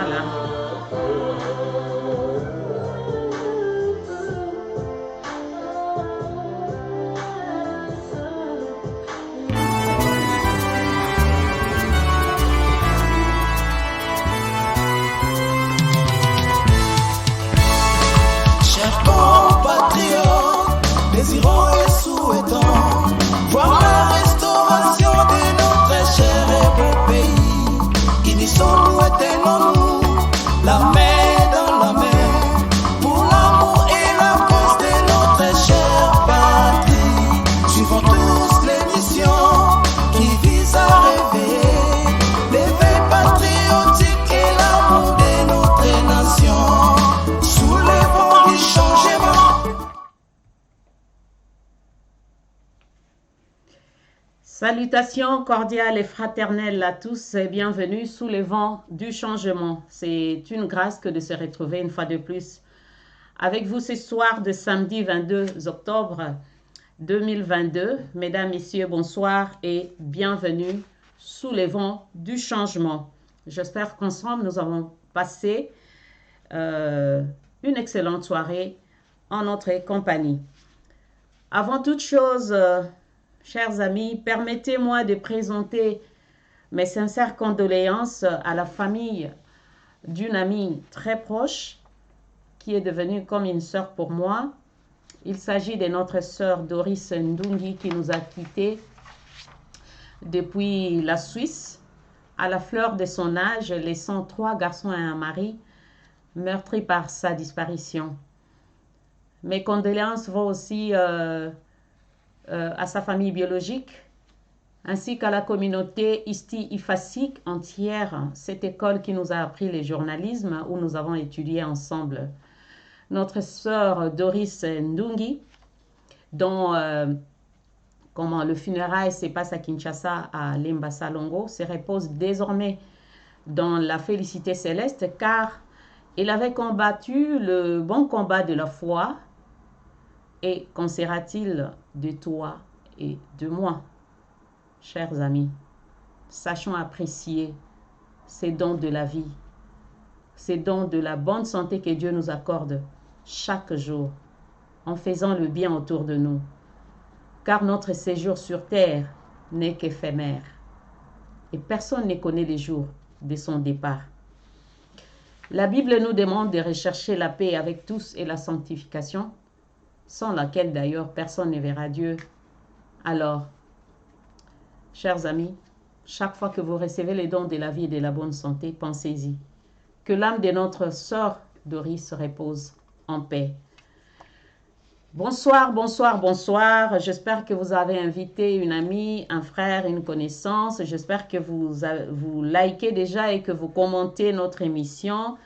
Voilà. Chers compatriotes, désirons et souhaitons voir la restauration de notre cher et beau pays. Unissons-nous et tenons-nous la main dans la main pour l'amour et la cause de notre chère patrie. Suivons tous l'émission qui vise à réveiller l'éveil patriotique et l'amour de notre nation. Soulevons du changement. Salutations cordiales et fraternelles à tous et bienvenue sous les vents du changement. C'est une grâce que de se retrouver une fois de plus avec vous ce soir de samedi 22 octobre 2022. Mesdames, Messieurs, bonsoir et bienvenue sous les vents du changement. J'espère qu'ensemble nous avons passé une excellente soirée en notre compagnie. Avant toute chose, chers amis, permettez-moi de présenter mes sincères condoléances à la famille d'une amie très proche qui est devenue comme une sœur pour moi. Il s'agit de notre sœur Doris Ndungi qui nous a quittés depuis la Suisse à la fleur de son âge, laissant 3 garçons et un mari meurtris par sa disparition. Mes condoléances vont aussi à sa famille biologique, ainsi qu'à la communauté Isti-Ifasik entière, cette école qui nous a appris le journalisme, où nous avons étudié ensemble. Notre sœur Doris Ndungi, dont le funérail se passe à Kinshasa, à Limbasa Longo, se repose désormais dans la félicité céleste, car il avait combattu le bon combat de la foi. Et qu'en sera-t-il de toi et de moi, chers amis? Sachons apprécier ces dons de la vie, ces dons de la bonne santé que Dieu nous accorde chaque jour, en faisant le bien autour de nous. Car notre séjour sur terre n'est qu'éphémère, et personne ne connaît les jours de son départ. La Bible nous demande de rechercher la paix avec tous et la sanctification, sans laquelle d'ailleurs personne ne verra Dieu. Alors, chers amis, chaque fois que vous recevez les dons de la vie et de la bonne santé, pensez-y. Que l'âme de notre sœur Doris se repose en paix. Bonsoir, bonsoir, bonsoir. J'espère que vous avez invité une amie, un frère, une connaissance. J'espère que vous likez déjà et que vous commentez notre émission.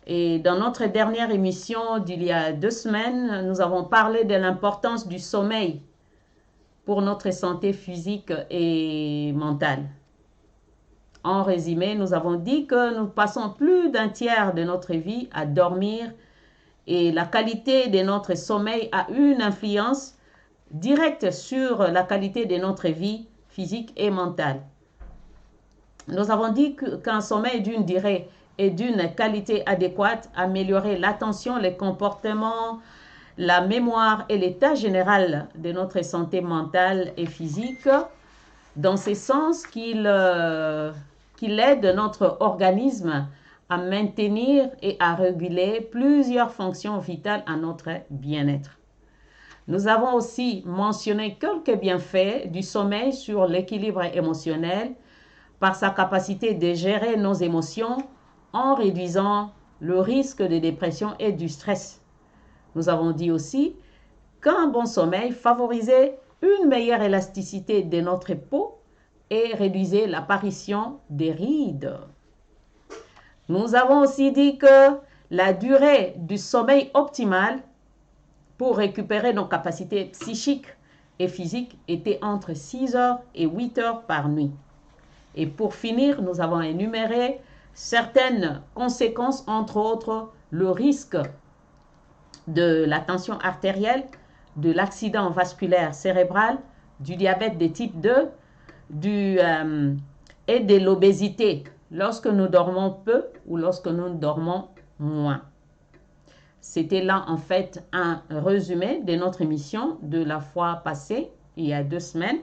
Et dans notre dernière émission d'il y a 2 semaines, nous avons parlé de l'importance du sommeil pour notre santé physique et mentale. En résumé, nous avons dit que nous passons plus d'un tiers de notre vie à dormir et la qualité de notre sommeil a une influence directe sur la qualité de notre vie physique et mentale. Nous avons dit qu'un sommeil d'une durée et d'une qualité adéquate améliorer l'attention, les comportements, la mémoire et l'état général de notre santé mentale et physique, dans ce sens qu'il aide notre organisme à maintenir et à réguler plusieurs fonctions vitales à notre bien-être. Nous avons aussi mentionné quelques bienfaits du sommeil sur l'équilibre émotionnel par sa capacité de gérer nos émotions en réduisant le risque de dépression et du stress. Nous avons dit aussi qu'un bon sommeil favorisait une meilleure élasticité de notre peau et réduisait l'apparition des rides. Nous avons aussi dit que la durée du sommeil optimal pour récupérer nos capacités psychiques et physiques était entre 6 heures et 8 heures par nuit. Et pour finir, nous avons énuméré certaines conséquences, entre autres le risque de la tension artérielle, de l'accident vasculaire cérébral, du diabète de type 2 et de l'obésité lorsque nous dormons peu ou lorsque nous dormons moins. C'était là en fait un résumé de notre émission de la fois passée, il y a 2 semaines,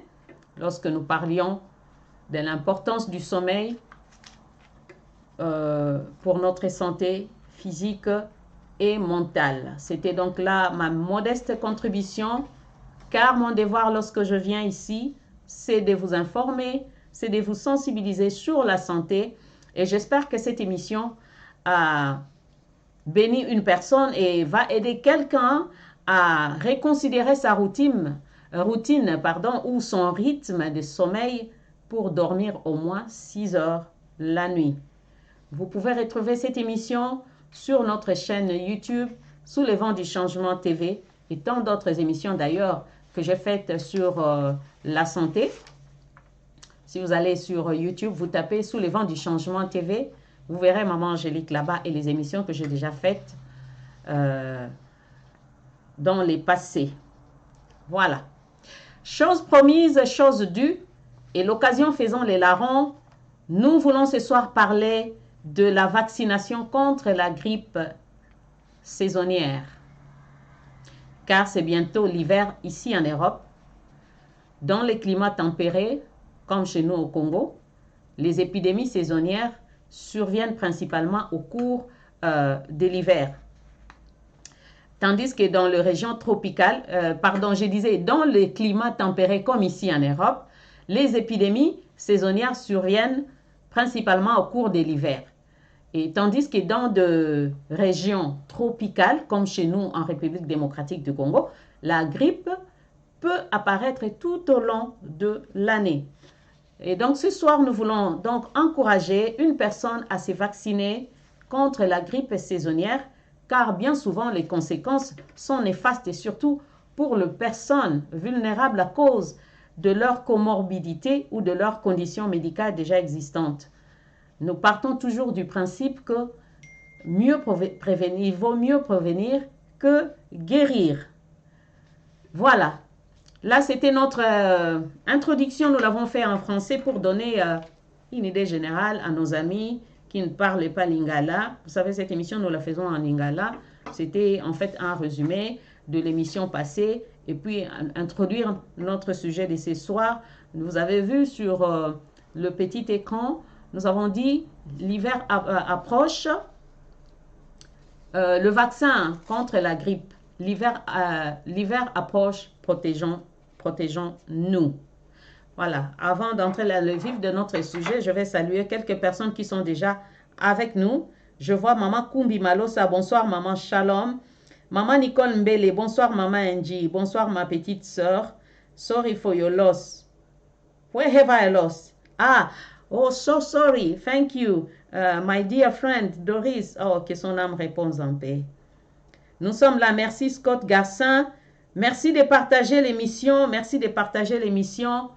lorsque nous parlions de l'importance du sommeil pour notre santé physique et mentale. C'était donc là ma modeste contribution, car mon devoir lorsque je viens ici, c'est de vous informer, c'est de vous sensibiliser sur la santé, et j'espère que cette émission a béni une personne et va aider quelqu'un à reconsidérer sa routine ou son rythme de sommeil pour dormir au moins 6 heures la nuit. Vous pouvez retrouver cette émission sur notre chaîne YouTube Sous le vent du changement TV et tant d'autres émissions d'ailleurs que j'ai faites sur la santé. Si vous allez sur YouTube, vous tapez Sous le vent du changement TV, vous verrez Maman Angélique là-bas et les émissions que j'ai déjà faites dans les passés. Voilà. Chose promise, chose due, et l'occasion faisant les larrons, nous voulons ce soir parler de la vaccination contre la grippe saisonnière. Car c'est bientôt l'hiver ici en Europe. Dans les climats tempérés, comme chez nous au Congo, les épidémies saisonnières surviennent principalement au cours de l'hiver. Tandis que dans les régions tropicales, dans les climats tempérés comme ici en Europe, les épidémies saisonnières surviennent principalement au cours de l'hiver. Et tandis que dans des régions tropicales, comme chez nous en République démocratique du Congo, la grippe peut apparaître tout au long de l'année. Et donc ce soir, nous voulons donc encourager une personne à se vacciner contre la grippe saisonnière, car bien souvent les conséquences sont néfastes et surtout pour les personnes vulnérables à cause de leur comorbidité ou de leurs conditions médicales déjà existantes. Nous partons toujours du principe que il vaut mieux prévenir que guérir. Voilà. Là, c'était notre introduction. Nous l'avons fait en français pour donner une idée générale à nos amis qui ne parlent pas lingala. Vous savez, cette émission, nous la faisons en lingala. C'était en fait un résumé de l'émission passée et puis introduire notre sujet de ce soir. Vous avez vu sur le petit écran, nous avons dit l'hiver approche, le vaccin contre la grippe. L'hiver approche, protégeons-nous. Voilà, avant d'entrer dans le vif de notre sujet, je vais saluer quelques personnes qui sont déjà avec nous. Je vois Maman Kumbi Malosa, bonsoir Maman Shalom. Maman Nicole Mbele, bonsoir Maman Angie, bonsoir ma petite sœur. Sorry for your loss. Where have I lost? Ah, oh, so sorry, thank you. My dear friend Doris, oh, que son âme repose en paix. Nous sommes là, merci Scott Garcin. Merci de partager l'émission, merci de partager l'émission.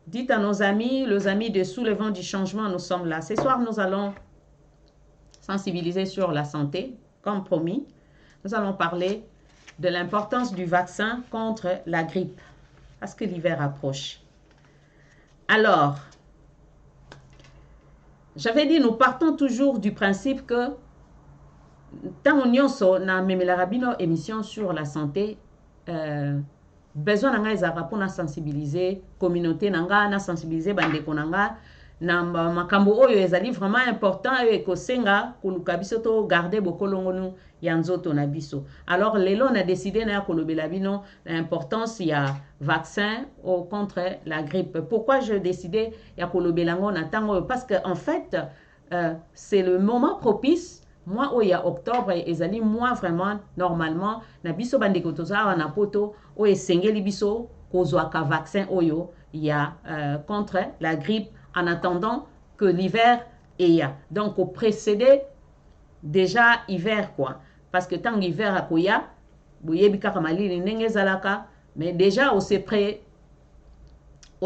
Dites à nos amis, les amis de Sous le vent du changement, nous sommes là. Ce soir, nous allons sensibiliser sur la santé, comme promis. Nous allons parler de l'importance du vaccin contre la grippe, parce que l'hiver approche. Alors, j'avais dit, nous partons toujours du principe que tant on na memelaka bino émission sur la santé, besoin nanga ezaka pour sensibiliser communauté nanga, na sensibiliser bandeko nanga na makambo oyo ezali vraiment important et ekosenga koluka biso to garder bokolongonu ya nzoto na biso. Alors lelo on a décidé na kolobela bino l'importance ya vaccin contre la grippe. Pourquoi j'ai décidé ya kolobela ngo na tango parce que en fait c'est le moment propice. Moi, il y a octobre, ezali moi vraiment normalement na biso bandeko toza na poto o esengeli biso kozwaka vaccin oyo ya contre la grippe en attendant que l'hiver ait. Donc au précédé déjà hiver quoi parce que tant hiver akoya boyebi kaka malili ndenge zalaka mais déjà on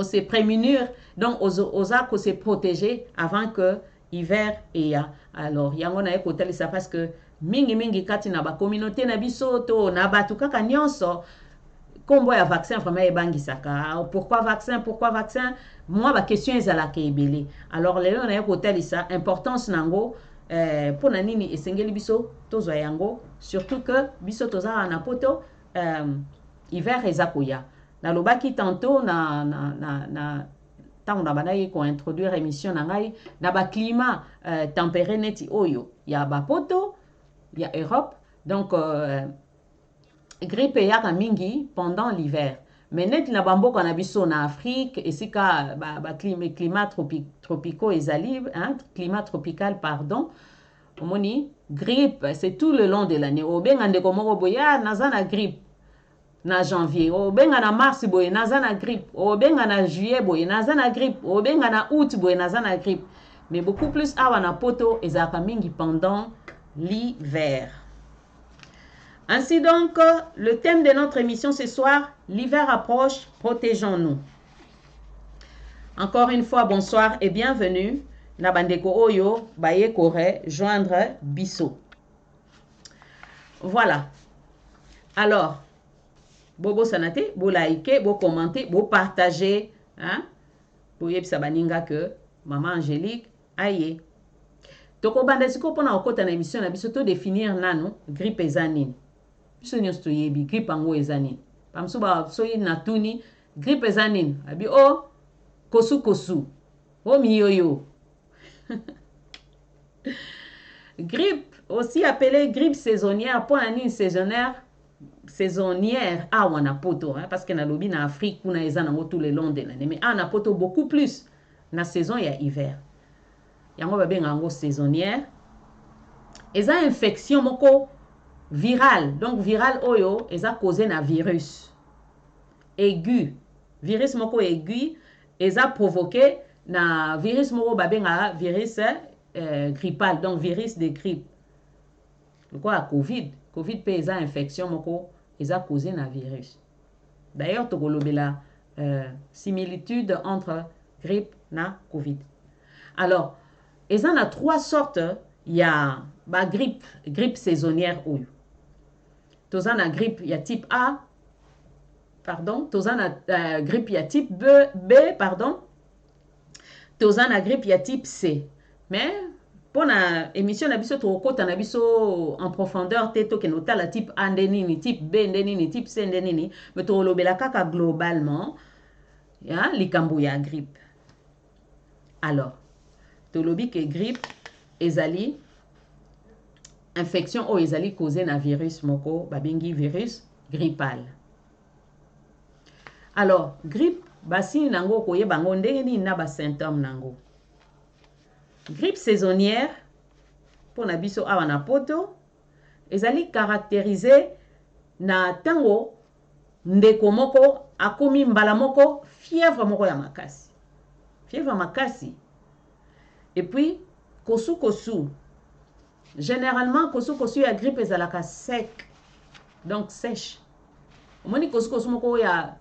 se prémunir donc oza ko se protéger avant que hiver ait. Alors yango na ekotali ça parce que mingi kati na ba communauté na biso to na batu kaka nyonso kombo ya vaccin vraiment ebangisaka. Pourquoi vaccin moi ba question ezalaka ebele. Alors lelo na hôtel ça importance nango pour na nini esengeli biso tozwa yango, surtout que biso tozala na poto hiver ezakoya. Na lobaki tantôt na tant na banayi ko introduire émission na ngai na ba climat tempéré neti oyo ya ba poto ya Europe. Donc grippe ya mingi pendant l'hiver. Mais net na bamboka na biso na Afrique esika ba climat tropicaux ezali, hein, climat tropical pardon. Omoni grippe c'est tout le long de l'année. Obenga ndeko moko boya naza na grippe na janvier, obenga na mars boye naza na grippe, obenga na juillet boye naza na grippe, obenga na août boye naza na grippe. Mais beaucoup plus awa na poto ezaka mingi pendant l'hiver. Ainsi donc, le thème de notre émission ce soir, l'hiver approche, protégeons-nous. Encore une fois, bonsoir et bienvenue. Nabandeko Oyo, Baye Kore, joindre Bisso. Voilà. Alors, Bobo Sanate, bo like, bo commenter, bo partager. Hein? Bo yeb sabaninga que Maman Angélique, aye. Toko bandesiko pona okota na émission na biso to définir nano grippe ezanine. Biso nyonso yebi grippe ango ezanine. Pamso ba soyi natuni grippe ezanine. Abi o kosu kosu. O miyoyo. Grippe aussi appelée grippe saisonnière pour une saisonnière à Wanapoto, hein, parce que na lobi na Afrique kuna ezanango tout le long de l'année, mais à Napoto beaucoup plus na saison ya hiver. Yango babenga ngo saisonnière. Eza infection moko virale. Donc viral oyo eza causé na virus aigu. Virus moko aigu eza provoqué na virus moko babenga virus grippal. Donc virus de grippe. Quoi Covid. Covid pe eza infection moko eza causé na virus. D'ailleurs tokolobela similitude entre grippe na Covid. Alors et en a trois sortes. Il y a la grippe saisonnière. Tozan a grippe, il y a type A. Pardon. Tozan a grippe, il y a type B, pardon. Tozan a grippe, il y a type C. Mais pour la émission, en profondeur, teto kenota la type A ndenini, type B ndenini, type C ndenini. Mais to lobela kaka globalement, ya likambo ya grippe. Alors, tolobi ke grippe ezali infection o ezali causé na virus moko babengi virus grippal. Alors grippe basi nango koyeba ngo ndenge ni na ba symptômes nango. Grippe saisonnière pour na biso awa na poto ezali caractérisé na tango ndeko moko akomi mbala moko fièvre moko ya makasi. Fièvre makasi. Et puis, kosu kosu. Généralement, kosu kosu ya grippe ezalaka sec. Donc, sèche. Omoni kosu kosu moko ya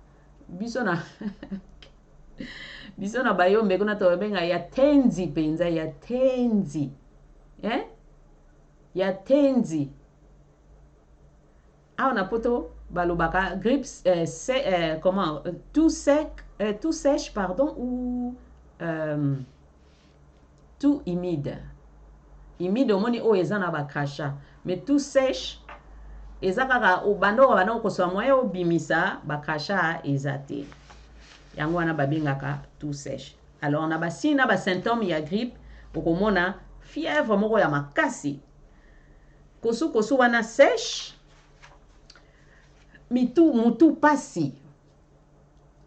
bisona. Bisona bayo mbekuna to benga ya tenzi penza ya tenzi. Eh? Ya tenzi. Ah, on a poto balobaka grippe comment tout sec tout sèche pardon ou tout humide. Humide omoni o ezana bakasha. Mais tout sèche ezakaka obando bana ko so moye obimisa bakasha ezate. Yango wana babengaka tout sèche. Alors on a basi na ba symptômes ya grippe okomona fièvre moko ya makasi. Kosu kosu wana sèche. Mutu pasi.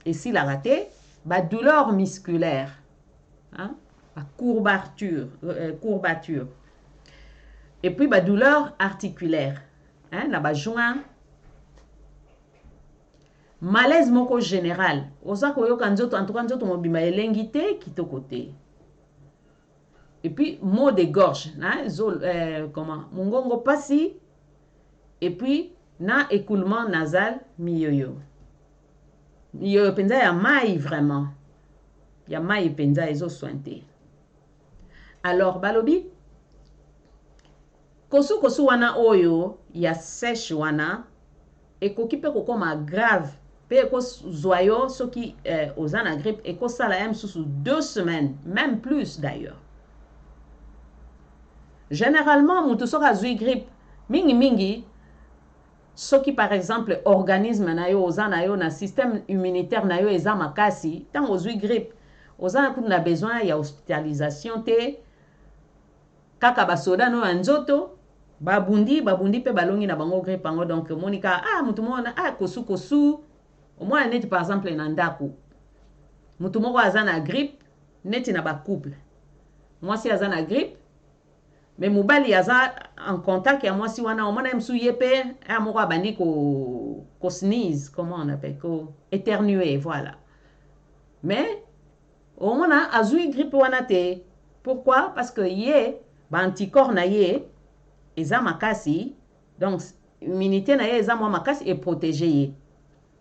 Et si la raté, ba douleur musculaire. Hein? Courbature. Et puis, bah, douleur articulaire. Hein, na ba joint. Malaise moko général. Osako yo kanzoto, en tout cas, nzoto mobima elengite kito côté. Et puis, maux de gorge. Hein, comment? Mungongo pasi. Et puis, na écoulement nasal miyoyo. Miyoyo penza ya mai vraiment. Ya mai penza ezo sointe. Alors, balobi, kosu wana oyo, ya sèche wana, ekoki pe kokoma grave pe ko zoyo soki oza na grippe et ko sala m sous 2 semaines, même plus d'ailleurs. Généralement mutu soka zui grippe mingi soki par exemple organisme na yo oza na yo na système immunitaire na yo eza makasi, tant ozui grippe oza na besoin ya hospitalisation te, kaka basoda no anzoto babundi pe balongi na bango grippe ango. Donc monika mutu mona kosu omwana neti par exemple na ndako mutu moko aza na grippe neti na ba couple, mwasi aza na grippe mais mobali aza en contact ya mwasi wana omona msu yepe moko abandi ko sneeze, comment on appelle, ko éternuer, voilà. Mais omona azui grippe wana te. Pourquoi? Parce que ye ba anticorps na ye eza makasi, donc immunité na ye eza mwa makasi et protéger ye.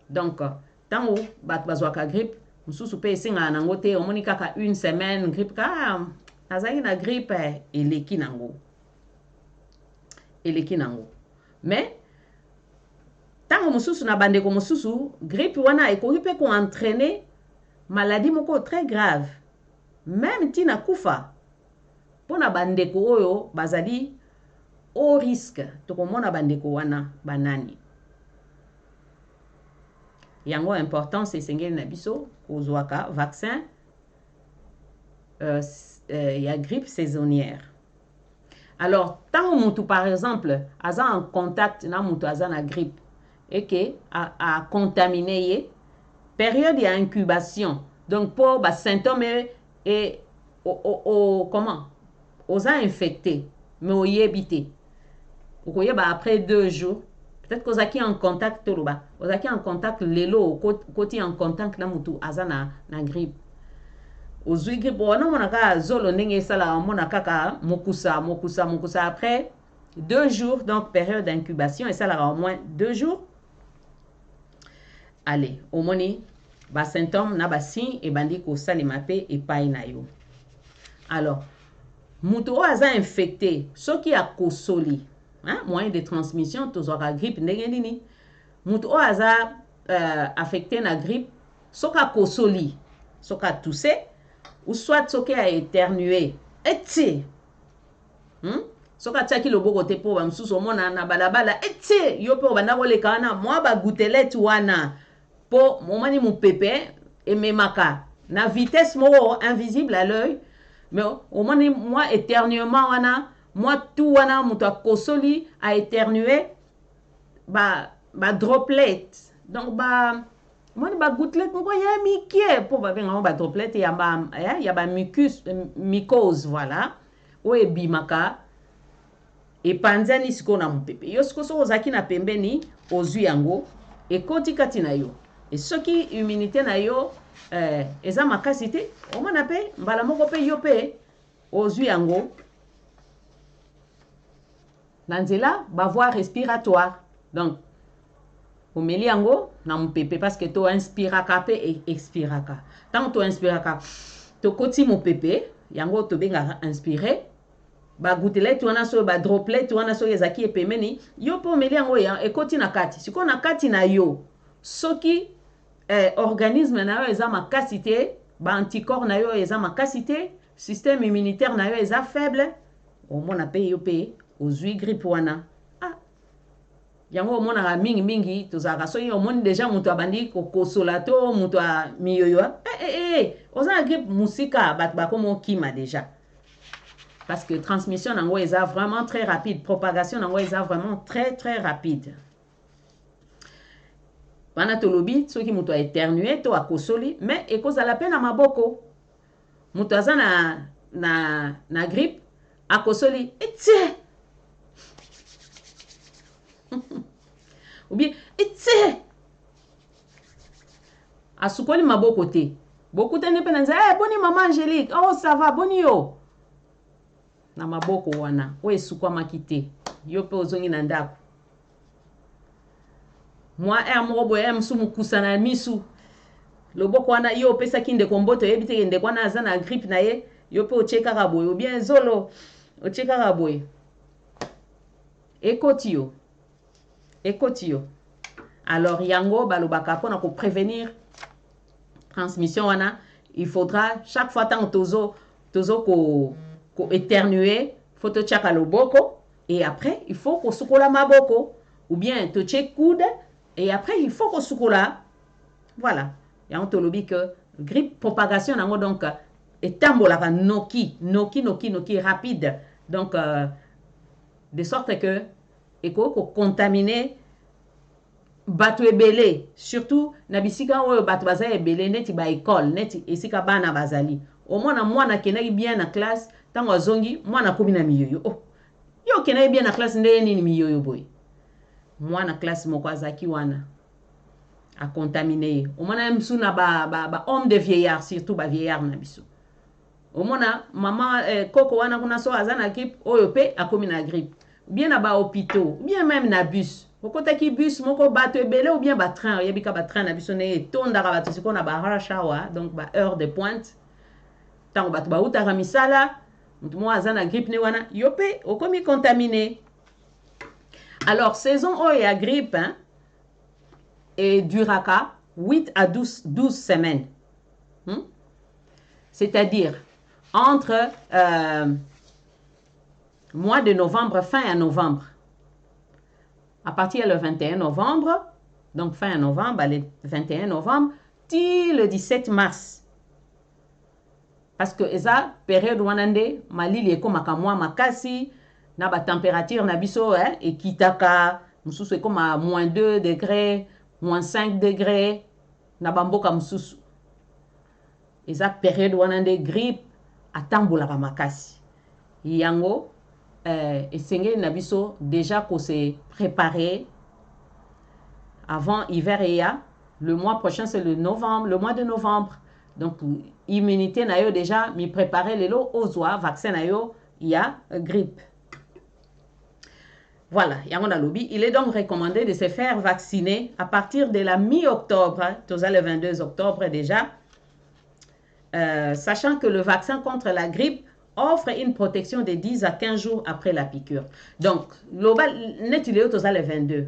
Donc tango bat bazwaka grippe mususu pe esenga nango te, omoni kaka 1 semaine grippe azali na grippe eleki nango. Mais tango mususu na bandeko mususu grippe wana ekoki pe ko entraîner maladie moko très grave, même tina kufa. Pona bandeko oyo bazali au risque tokomona bandeko wana banani. Yango important c'est sengeli na biso kozwaka vaccin ya grippe saisonnière. Alors tant mutu par exemple aza en contact na mutu aza na grippe et que a contaminé ye, période ya incubation, donc pour ba symptômes et comment oza infecté mais oyebite okoyeba après 2 jours peut-être kozaki en contact toloba ozaki en contact lelo koti en contact na mutu aza na grippe. Ozui grippe wana monaka zolo ndenge sala mona kaka mokusa après 2 jours, donc période d'incubation et ça là au moins 2 jours. Allez, omoni ba symptômes na ba signe et bandi ko salima pe et pai na yo. Alors mutu aza infecté soki a kosoli, moyen de transmission tozwaka grippe ndenge nini. Mutu aza affecté na grippe soka kosoli, soka tousser ou soit soki a éternué eti soka tiaki loboko te po bamsusu omona na balabala eti yo pe obanda koleka wana mwa bagutelete wana po momani mupepe ememaka na vitesse moko invisible à l'œil, mais omoni mwa éternuement wana mwa tout wana mutu akosoli a éternué ba droplet, donc moni ba gouttelette moko ya mikie po babenga ba droplet ya ba mycose, voilà, o ebimaka epanzani siko na mupepe yo siko so ozaki na pembeni ozwi yango ekoti kati na yo et soki immunité na yo eza makasi te omona pe mbala moko pe yo pe ozwi yango na nzela ba voie respiratoire, donc omeli yango na mupepe parce que to inspiraka pe expiraka. Tant to inspiraka to koti mupepe yango to benga inspirer ba gouttelette wana so ba droplet wana so ezaki epemeni yo po omeli yango ya ekoti na kati siko na kati na yo soki organisme na yo eza makasi te, ba anticorps na yo eza makasi te, système immunitaire na yo eza faible, omona pe yo pe ozwi grippe wana. Yango omona mingi tozaka soki omoni déjà mutu abandi kokosola to mutu a miyoyo oza na grippe musika bat bakomo kima déjà, parce que transmission nango eza vraiment très rapide, propagation nango eza vraiment très rapide. Wana tolobi soki mutu a éternué to akosoli mais ekozala pe na maboko. Mutu aza na grippe akosoli etie ou bien etie asukoli maboko te bokutani pe na nza boni mama Angélique, oh ça va boni yo na maboko wana o esukwamaki te yo pe ozongi na ndako mwa moko boye msu mukusa na misu loboko wana yo opesaki ndeko mboto yebi te ndeko wana aza na grippe na ye yo pe ochekaka boye ou bien zolo ochekaka boye ekoti yo Alors, yango, balobaka, pour prévenir transmission, il faudra chaque fois tant tozo ko éternuer, faut te tchaka le boko, et après, il faut qu'on soukola maboko, ou bien te tchek coude, et après, il faut qu'on soukola. Voilà. Et on te lobby que grippe propagation, donc, et tambolaka noki, rapide. Donc, de sorte que, et qu'on contaminer batu ebele, surtout nabisika oyo batu baza ebele neti ba école neti esika bana bazali omona mwana kenaki bien na classe tango azongi mwana komi na miyoyo oh yo kenaki bien na classe ndenge nini miyoyo boy mwana classe moko azaki wana a contaminé omona msu na ba homme de vieillard surtout ba vieillard na biso omona mama koko wana kuna so azana grippe oyo pe akomi na grippe bien na ba hôpitaux bien même na bus okotaki bus moko bato ebele ou bien ba train yebika ba train na biso ne tondaka bato siko na ba rush hour donc ba heure de pointe tango bato ba utaka misala mutu mo azana grippe ne wana yo pe okomi contaminé. Alors saison oyo ya grippe et duraka 8 à 12 semaines. C'est-à-dire entre mois de novembre, fin à novembre. À partir du 21 novembre, donc fin novembre, le 21 novembre, till le 17 mars. Parce que esa période wanande malili eko makamwa makasi na ba température na biso et kitaka mususu eko ma -2 degrés, -5 degrés na bamboka mususu. Esa période wanande grippe atambolaka makasi. Yango esengeli na biso déjà qu'on s'est préparé avant hiver et ya le mois prochain c'est le mois de novembre donc immunité na yo déjà mi préparer lelo ozwa vaccin na yo ya grippe. Voilà, yango na lobi, il est donc recommandé de se faire vacciner à partir de la mi-octobre, le 22 octobre déjà, sachant que le vaccin contre la grippe offre une protection de 10 à 15 jours après la piqûre. Donc, neti leo toza le 22.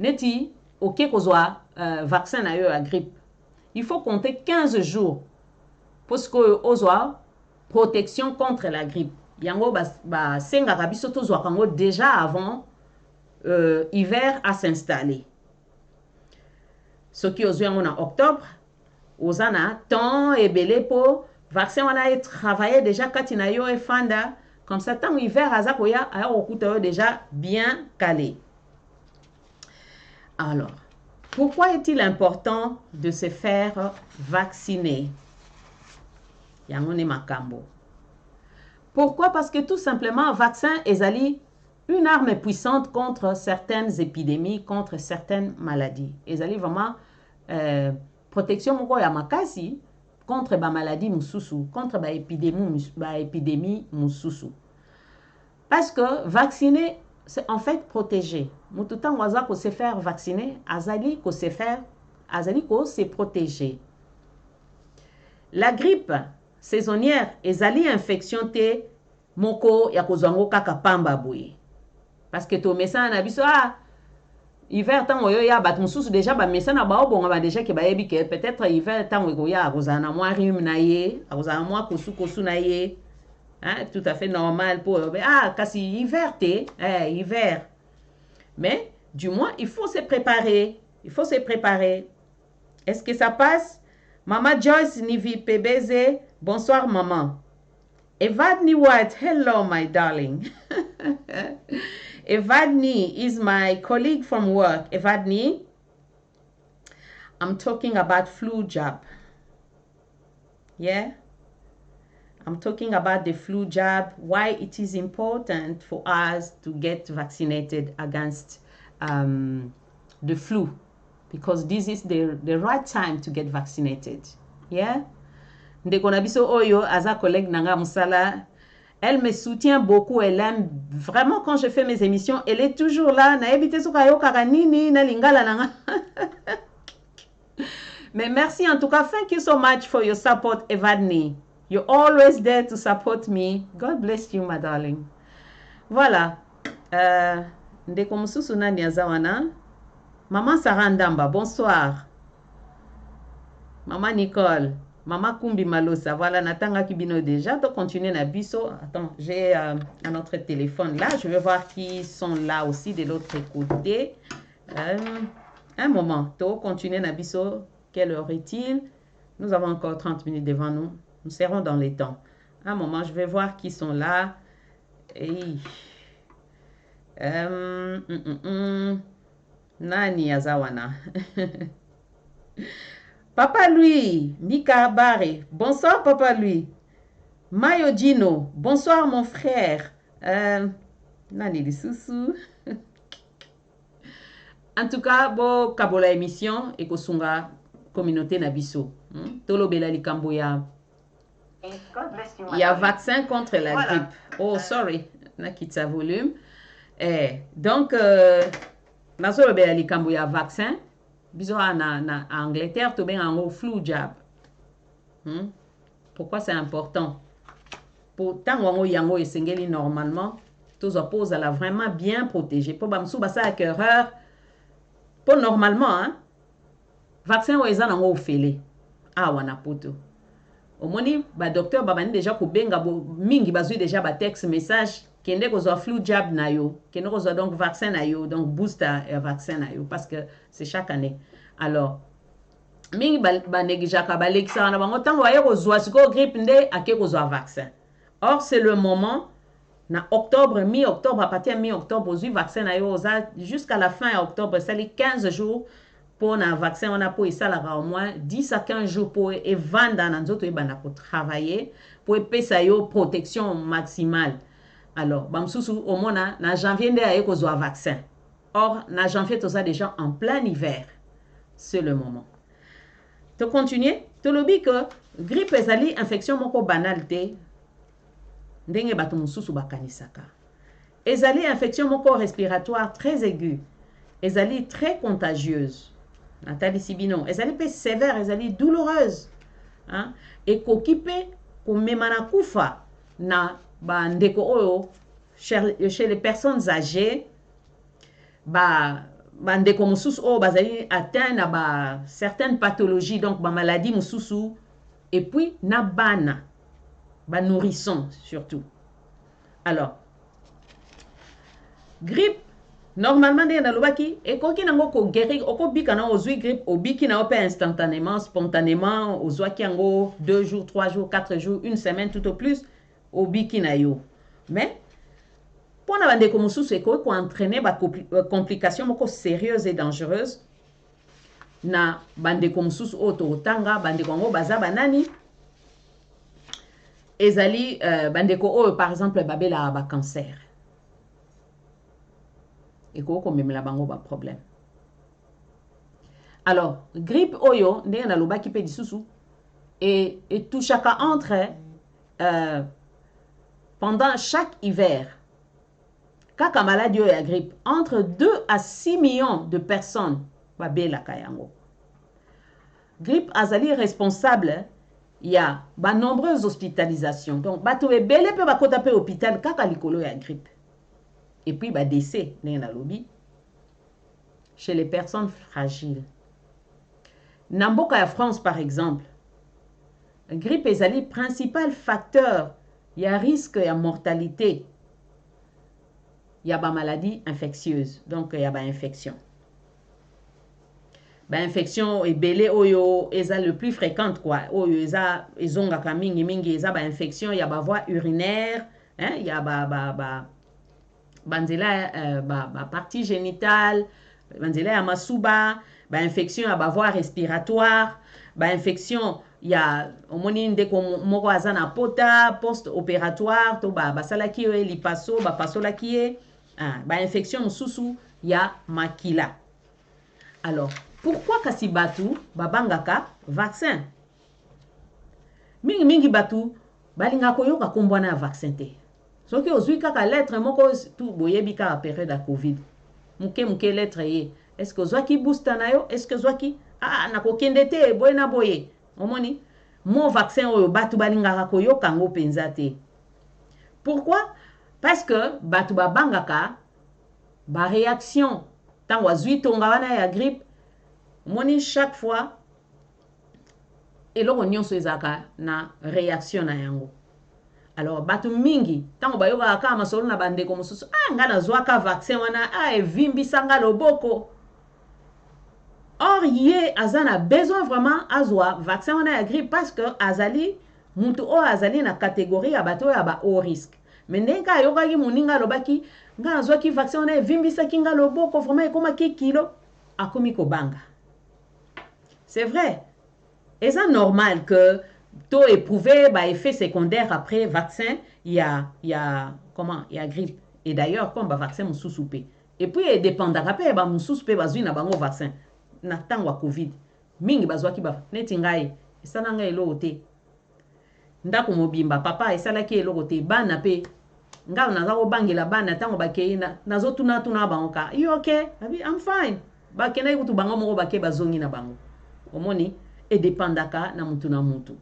Neti, ok kozwa vaccin na yo à grippe. Il faut compter 15 jours pour que ozwa protection contre la grippe. Yango ba senga kabiso tozwa kango déjà avant hiver à s'installer. Ce qui ozwa yango na octobre, ozana temps et belé po vaccin wana est travaillé déjà katina yo et fanda comme ça tant hiver azakoya aya okuta déjà bien calé. Alors, pourquoi est-il important de se faire vacciner? Yangone makambo. Pourquoi? Parce que tout simplement vaccin ezali une arme puissante contre certaines épidémies, contre certaines maladies. Ezali vraiment protection moko ya makasi contre ba maladie mususu, contre ba épidémie mususu. Parce que vacciner, c'est en fait protéger. Mututan waza ko se faire vacciner, azali ko se protéger. La grippe saisonnière, ezali infection te moko ya kozwango kaka pamba boye. Parce que to mesa na biso hiver tango yo ya bat mususu déjà ba mesa na ba obonga ba déjà ke ba yebi ke peut-être hiver tango ko ya kozana moi rhume na ye, kozana moi kosu na ye. Tout à fait normal pour kasi hiver te, hiver. Mais du moins il faut se préparer, Est-ce que ça passe? Mama Joyce Nivi Pebeze, bonsoir maman. Evadni White, hello my darling. Evadni is my colleague from work. Evadni, I'm talking about flu jab. Yeah? I'm talking about the flu jab, why it is important for us to get vaccinated against the flu. Because this is the right time to get vaccinated. Yeah? Ndeko na biso oyo, aza collègue nanga musala, elle me soutient beaucoup, elle aime vraiment quand je fais mes émissions, elle est toujours là, na ebite suka yo karanini na lingala nanga. Mais merci en tout cas, thank you so much for your support, Evadni. You're always there to support me. God bless you, my darling. Voilà. Ndeko mususu nani azawana? Maman Sarah Ndamba, bonsoir. Maman Nicole. Maman Kumbi Malosa. Voilà, Natanga Kibino déjà. Donc, continuer na biso. Attends, j'ai un autre téléphone là. Je vais voir qui sont là aussi de l'autre côté. Un moment. Donc, continuer na biso. Quelle heure est-il? Nous avons encore 30 minutes devant nous. Nous serons dans les temps. Un moment, je vais voir qui sont là. Et... Nani Azawana. Papa Louis, Mika Barre. Bonsoir, Papa Louis. Mayo Dino, bonsoir, mon frère. Nani Lissousou. En tout cas, bon, Kabola émission et Kosunga communauté Nabiso. Tolo Belali Kamboya. Il y a vaccin contre la grippe. Oh, sorry. Nakita volume. Donc, Nasolo Belali Kamboya vaccin. Bisous en Angleterre, tu as un flu jab. Pourquoi c'est important? Pour tant que yango et normalement, tous oppose à la vraiment bien protégé. Pour bamsou basa à erreur. Pour normalement, hein, vaccin ou ezan en félé. Ah wana poto. Au moni ba docteur babani déjà ko benga bo mingi bazui déjà ba texte message kende ko zo flu jab na yo, kende ko zo donc vaccin na yo, donc booster vaccin na yo parce que c'est chaque année. Alors mingi ba negijaka ba lekisa na bango tango aye ko zo siko grippe nde ake ko zo vaccin. Or c'est le moment na octobre, mi-octobre, à partir de mi-octobre, aux vaccin na yo jusqu'à la fin octobre, c'est les 15 jours pour un vaccin, on a pour ça au moins 10 à 15 jours pour vendre dans notre pour travailler, pour épaisser yo protection maximale. Alors, bamsousou au moins na janvier de aye ko vaccin. Or, na janvier tout ça déjà en plein hiver. C'est le moment. Tu continues, tu le dis que grippe ezali infection moko banalité. Ndenge bato mususu bakanisaka. Ezali infection moko respiratoire très aiguë. Ezali très contagieuse. Nathalie Sibino. Ezali pe sévère, ezali douloureuse. Hein? Et kokipe komemana kufa na ba ndeko oyo chez les personnes âgées ba ndeko mususu oyo bazali atteint na ba certaines pathologies donc ba maladie mususu et puis na bana ba nourrissons surtout. Alors, grippe, normalement, dans le baki, et quand on a guéri, on bika na ozui grippe, on biki na opé instantanément, spontanément, ozoi ki ango 2 jours, 3 jours, 4 jours, 1 semaine tout au plus, on biki na yo. Mais, pour na bande comme sous c'est quoi entraîner ba complications moko sérieuses et dangereuses na bande comme sous auto tanga bande kongo baza banani. Ezali bandeko oyo par exemple babela ba cancer. Et ko même la bango ba problème. Alors, grippe oyo ndenge na loba ki pe disusu et tout chacun entre pendant chaque hiver. Kaka maladie oyo ya grippe entre 2 à 6 millions de personnes babela kayango. Grippe azali responsable il y a de nombreuses hospitalisations. Donc, bato ebele pe bakota pe hôpital kaka likolo ya grippe. Et puis, décès dans la lobby chez les personnes fragiles. Namboka ya France, par exemple, grippe est le principal facteur. Il y a risque, il y a mortalité. Il y a des maladies infectieuses. Donc, il y a des infections. Infection et belé oyo eza le plus fréquente quoi oyo eza ezonga ka mingi eza infection ya ba voie urinaire hein ya banzela partie génitale banzela ya masuba infection ya ba voie respiratoire infection ya omoni ndeko moko aza na pota post opératoire to basalaki yo lipaso bapasolaki ye infection mususu ya makila. Alors pourquoi kasi batu babangaka vaccin? Mingi batu balinga koyoka kombwana vaccin te. Soki ozui kaka lettre moko tout boyebi ka période de Covid. Muke lettre ye. Est-ce que ozwaki booster na yo? Est-ce que ozwaki na kokende te boye na boye? Omoni mon vaccin oyo batu balinga koyoka ngo penza te. Pourquoi? Parce que batu babangaka ba réaction tant wazui tonga wana ya grippe moni chaque fois eloko nyonso ezaka na réaction na yango. Alors batu mingi tango bayoka aka masolo na bandeko mosusu nga nazwaka vaccin wana evimbisa nga loboko. Or ye azana besoin vraiment azwa vaccin wana ya grippe parce que azali mutu o azali na catégorie ya bato ya ba haut risque. Mais ndenge ayokaki moninga lobaki nga nazwaki vaccin wana evimbisaki nga loboko vraiment ekomaki kilo akomi kobanga. C'est vrai. Et c'est normal que tu éprouvé bah, effet secondaire après vaccin, il y a grippe. Et d'ailleurs, comme bah, vaccin moussousoupé. Et puis, il dépend d'arrapé, bah, moussousoupé, bah, zui na bango vaccin. Na tangwa Covid. Mingi bazwa ki ba, netingai. Esana nga elo ote. Ndako mobimba, papa, esala ki elo ote. Bana pe. Nga na zako bangi la bana, tango ba keina. Nazo tuna bango ka. You okay? I'm fine. Ba kena ikutu bango moko ba ke bazongi na bango. Omoni? Et dépendaka na mutu na mutu.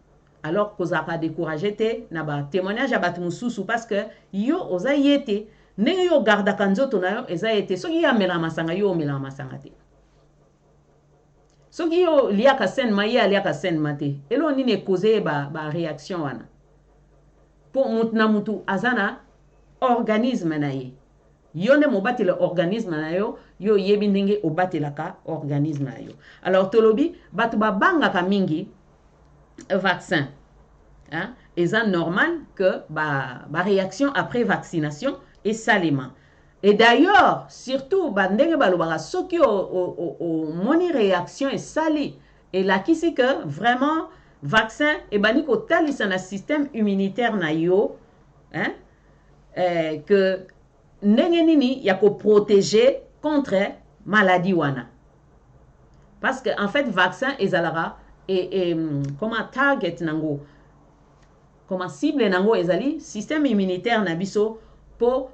Alors kozaka découragé te na ba témoignage ya batu mususu parce que yo oza yete ndenge yo gardaka nzoto na yo eza yete soki ya mela masanga yo mela masanga te. Soki yo liaka sen ma ye liaka sen mate. Elo nini causer ba réaction wana. Pour mutu na mutu azana organisme na ye. Yo ne mobati le organisme na yo yebi ndenge obati laka organisme na yo. Alors tolobi batu banga ka mingi vaccin. Hein? Et c'est normal que ba réaction après vaccination est salement. Et d'ailleurs, surtout ndenge balobaka soki o moni réaction est sali et là qui c'est que vraiment vaccin et bani ko talisa na système immunitaire na yo hein que ndenge nini ya ko protéger contre maladie wana. Parce que en fait vaccin ezalaka et comment target nango comment cible nango ezali système immunitaire na biso pour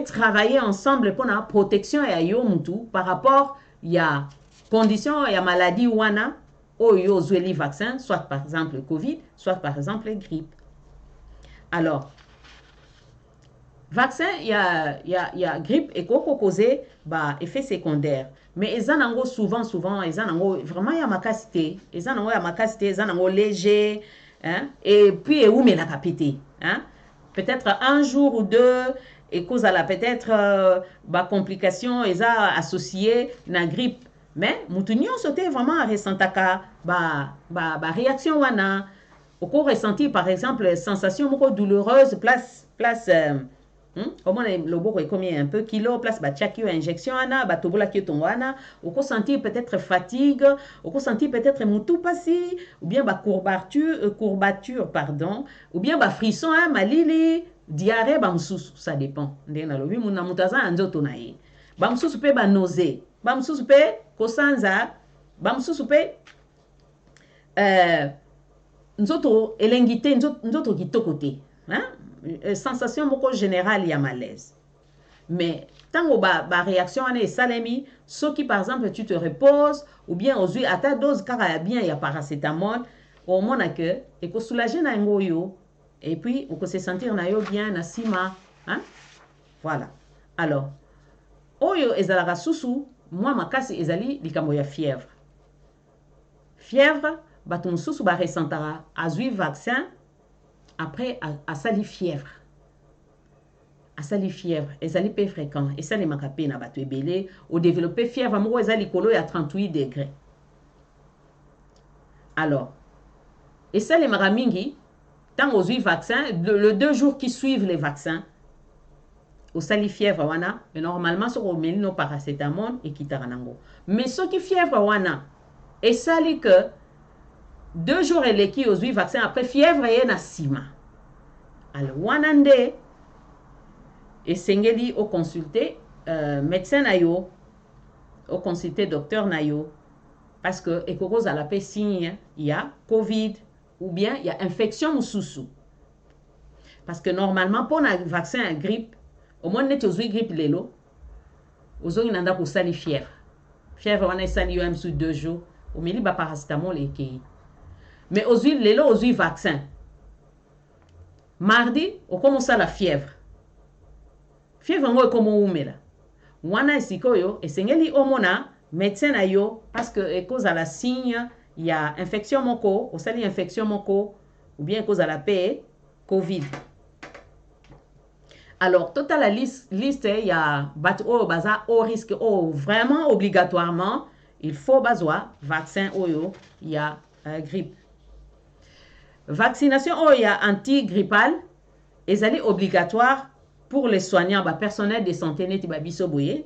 travailler ensemble pour la protection ya yo mutu par rapport ya condition ya maladie wana o yo zweli vaccin soit par exemple Covid soit par exemple grippe. Alors vaccin, il y a grippe et quoi causer bah effet secondaire. Mais ils en souvent ils en vraiment il y a ma capacité, ils en a ma capacité, ils en léger hein et puis où mais la capacité hein peut-être un jour ou deux et cause à la peut-être bah complication ils a associé na grippe mais moutunio sauté vraiment ressentaka bah réaction wana au cours ressenti par exemple sensation beaucoup douloureuse place comment le boko est combien un peu kilo place ba chaki injection ana ba tobola ki tongwana ou ko sentir peut-être fatigue ou ko sentir peut-être mutu pasi ou bien ba courbature pardon ou bien ba frisson hein malili diarrhée ba msusu ça dépend ndena lobi muna mutaza nzoto na ye ba msusu pe ba nausée ba msusu pe kosanza ba msusu pe nzoto elengite nzoto kitoko te hein sensation moko générale ya malaise. Mais tango ba réaction ane salemi, soki par exemple tu te reposes ou bien ozui à ta dose car ya bien ya paracétamol, au mona que et ko soulager na ngo yo et puis ou ko se sentir na yo bien na sima, hein? Voilà. Alors, oyo ezalaka susu, moi makasi ezali likambo ya fièvre. Fièvre, bato mususu ba ressentara azui vaccin après à sali fièvre et sali peu fréquent et ça les makapé na bato ebele au développer fièvre moko ezali kolo ya 38 degrés. Alors et ça les maramingi tant aux vaccins le 2 jours qui suivent les vaccins au sali fièvre wana mais normalement sur au melino paracétamol et kitaranango mais ce qui fièvre wana et sali que 2 jours et l'équipe aux 8 vaccins après fièvre et na sima. Alors, wanande et sengeli au consulter médecin nayo, au consulter docteur nayo, parce que et cause à la paix signe il y a Covid ou bien il y a infection ou sous. Parce que normalement pour un vaccin à grippe, au moins net aux 8 grippe lelo, aux autres nanda pour sali fièvre. Fièvre on a sali même sur 2 jours, au milieu ba paracétamol et qui. Mais aux huiles, les lots, aux huiles vaccins. Mardi, on commence à la fièvre. Fièvre, on comment on met là. wana esikoyo esengeli omona médecin na yo parce que cause à la signe il y a infection moko osali infection moko ou bien cause à la paix covid. Alors total la liste il y a baza au risque vraiment obligatoirement il faut bazwa vaccin oyo il y a grippe. Vaccination il y a anti-grippal ezali obligatoire pour les soignants personnel de santé neti biso boye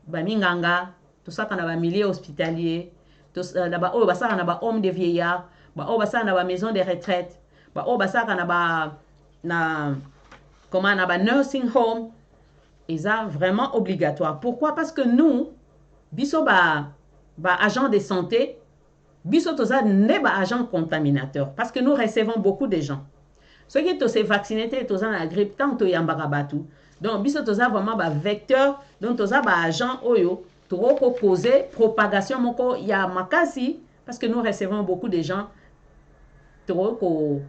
minganga tout ça kana milieu hospitalier tout na basaka na homme de vieillard basaka na maison de retraite basaka na comment na nursing home eza vraiment obligatoire. Pourquoi? Parce que nous biso agent de santé biso toza ne agent contaminateur parce que nous recevons beaucoup de gens. Ceux qui sont vaccinés, ils ont la grippe, tant qu'ils ont batu. Donc, ils ont vraiment un vecteur, donc ils ont un agent oyo, pour causer propagation. Il y a makasi, parce que nous recevons beaucoup de gens, ko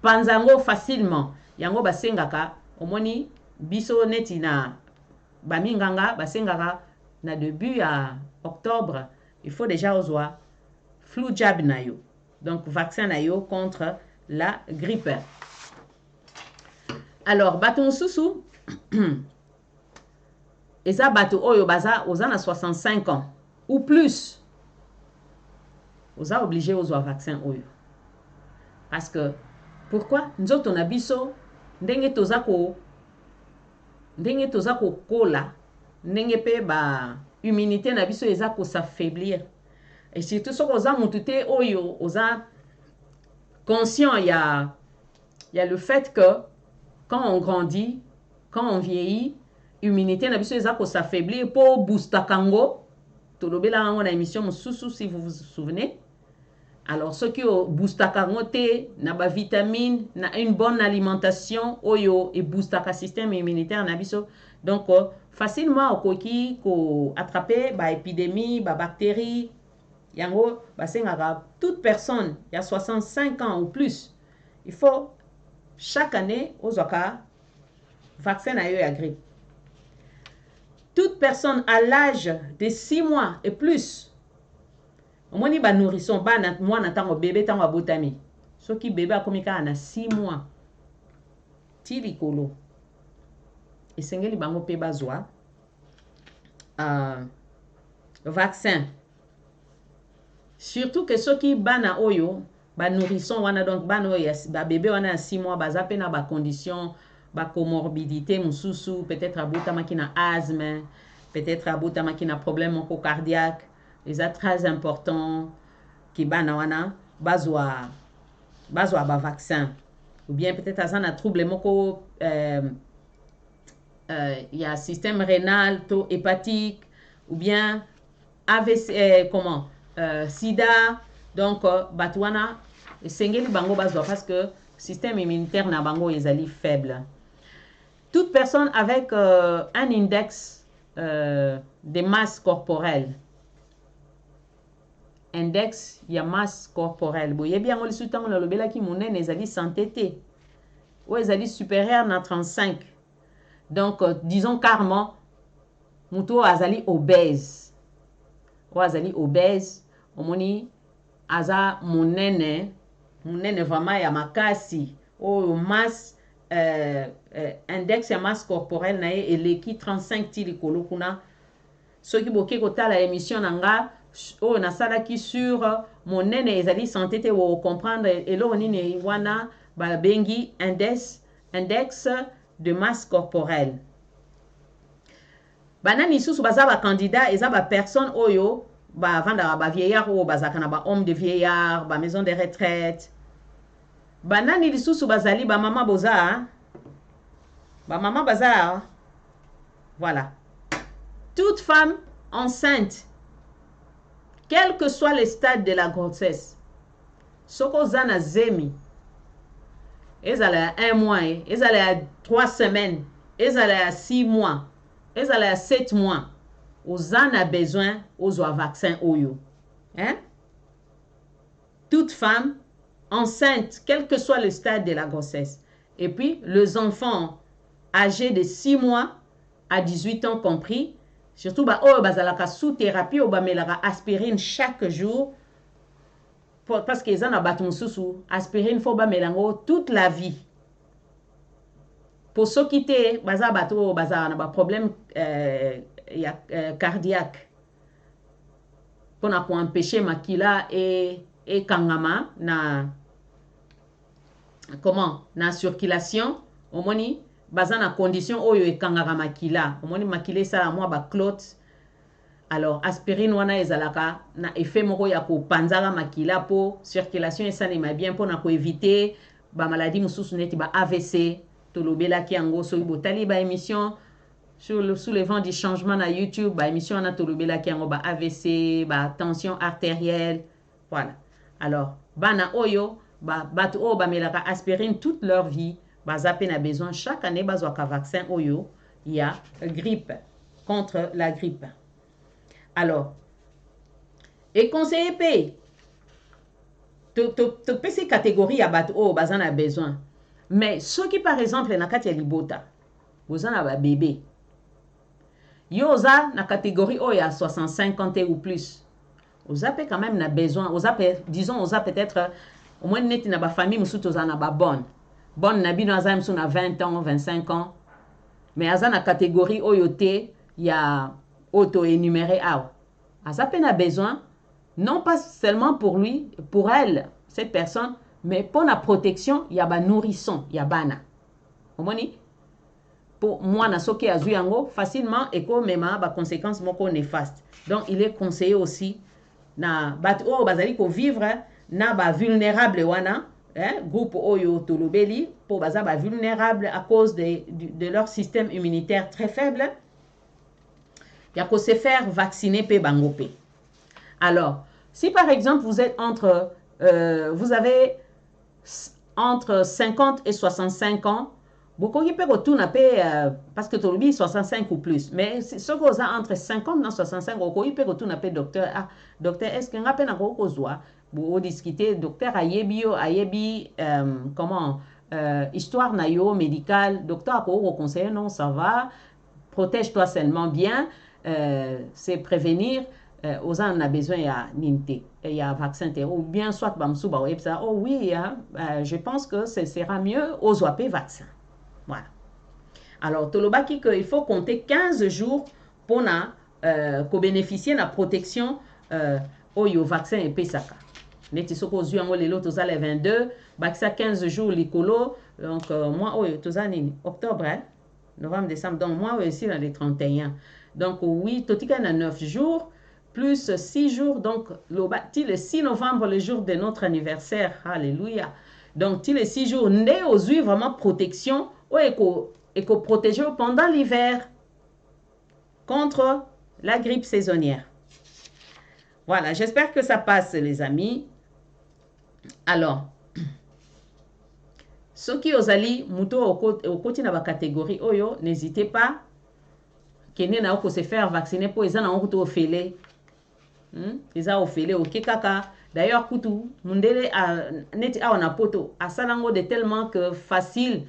panzango facilement. Yango basengaka, omoni biso netina baminganga basengaka na début à octobre, il faut déjà ozoa flu jab na yo. Donc, vaccin na yo contre la grippe. Alors, baton sousou, et ça bato oyo baza aux 65 ans ou plus. Vous êtes obligé aux vaccin oyo. Parce que pourquoi? Nous on a biso ndenge toza ko kola ndenge pe ba immunité na biso eza ko s'affaiblir. Et surtout so oza mutute oyo oza conscient, il y a le fait que quand on grandit, quand on vieillit, l'immunité n'a pas besoin s'affaiblir pour booster kango. Tout le monde a une émission sous si vous vous souvenez. Alors ceux qui ont booster kango na ba vitamine, na une bonne alimentation, oyo et booster ka système immunitaire na biso. Donc facilement okoki ko attraper ba épidémie, ba bactéries. Yango, toute personne, il y a 65 ans ou plus, il faut chaque année, aux vaccin à la grippe. Toute personne à l'âge de 6 mois et plus, au moins, il y a nourrisson, moi, on bébé, tant botami. Ce qui bébé a comme 6 mois, tilikolo. Et c'est que bango pe bazwa vaccin. Surtout que ceux qui bana oyo, nourrisson wana donc bano bébé wana 6 mois bazape na condition comorbidité mususu peut-être abouta makina asthme, peut-être abouta makina problème cardiaque, c'est très important qui bana wana bazwa vaccin ou bien peut-être azana trouble moko il y a système rénal, hépatique ou bien AVC sida, donc batwana sengeli bango bazwa parce que système immunitaire na bango ezali faible. Toute personne avec un index de masse corporelle, index ya masse corporelle, boye bien on le soutan le lobela ki monene ezali santé te ou ezali supérieur na 35. Donc disons carrément muto azali obèse ou azali obèse. Omoni aza munene vraiment ya makasi o masse index ya masse corporelle na ye eleki 35 tilikolo kuna soki boke kotala émission nanga o nasalaki sur monene ezali santé te wo comprendre eloko nini wana babengi index de masse corporelle. Banani susu baza ba candidat eza ba personne oyo vanda ba vieillard ou bazakana ba homme de vieillard, ba maison de retraite. Banani lisusu bazali ba mama boza. Ba mama baza. Voilà. Toute femme enceinte, quel que soit le stade de la grossesse, soko zana zemi, ezala à 1 mois, ezala à 3 semaines, ezala à 6 mois, ezala à 7 mois. Aux en a besoin aux vaccin oyo. Hein? Toute femme enceinte, quel que soit le stade de la grossesse. Et puis, les enfants âgés de 6 mois à 18 ans compris, surtout oh bazalaka sous thérapie ou bamelaka aspirine chaque jour parce que ça na batu mususu aspirine faut bamelango toute la vie. Pour ceux qui étaient baza bato baza na ba problème cardiaque pour empêcher makila et kangama na na circulation omoni baza na condition oyo ekangaka makila omoni makila sala moi ba clotte. Alors aspirine wana ezalaka na effet moko ya ko panzaka makila po circulation esalema bien pour na ko éviter ba maladie mususu neti ba AVC tolobelaki yango soki botali ba émission sous le vent du changement na YouTube ba émission na tolobelaki yango ba AVC ba tension artérielle voilà. Alors bana oyo batu o bamelaka aspirine toute leur vie bazape na besoin chaque année bazwaka vaccin oyo ya grippe contre la grippe. Alors et conseiller p to ces catégories ya batu o bazana besoin. Mais ceux qui par exemple na kati ya libota bozana ba bébé yoza na catégorie o ya 65 ans ou plus oza pe quand même na besoin oza pe disons oza peut-être au moins net na ba famille musuto za na ba bonne na bino aza musu na 20 ans 25 ans mais aza na catégorie oyote ya auto énuméré awa aza pe na besoin non pas seulement pour lui pour elle cette personne mais pour la protection il y a ba nourrisson il y a bana omoni pour moi na soki azu yango facilement eko mema ba conséquences moko néfaste. Donc il est conseillé aussi na bat o bazali ko vivre na ba vulnérable wana groupe oyo tolobeli pour baza ba vulnérable à cause de leur système immunitaire très faible. Il y a ko se faire vacciner pe bango pe. Alors, si par exemple vous êtes vous avez entre 50 et 65 ans, beaucoup qui peut retourner parce que tu 65 ou plus. Mais ceux qui ont entre 50 et 65 ans, ils peuvent retourner docteur. Ah, docteur, est-ce qu'on a peine pour discuter docteur ayebi comment histoire nayo médicale docteur a conseillé non ça va protège-toi seulement bien c'est prévenir aux gens on a besoin il y a vaccin ou bien soit bamsuba oh oui je pense que ce sera mieux aux OAP vaccin. Voilà. Alors tolobaki que il faut compter 15 jours pour bénéficier de la protection au vaccin et pesaka. Neti soko zu yango lelo toza le 22 bakisa 15 jours likolo donc moi toza nini octobre novembre décembre donc moi aussi dans les 31 donc oui totika na 9 jours plus 6 jours donc le 6 novembre le jour de notre anniversaire alléluia donc les 6 jours né aux yeux vraiment protection éco protéger pendant l'hiver contre la grippe saisonnière. Voilà, j'espère que ça passe les amis. Alors, ceux qui osali muto au côté na ba catégorie oyo, n'hésitez pas kene na ko se faire vacciner pour les gens au félé. Ils ont félé au kekaka. D'ailleurs kutu mundele neti a na poto asalango de tellement que facile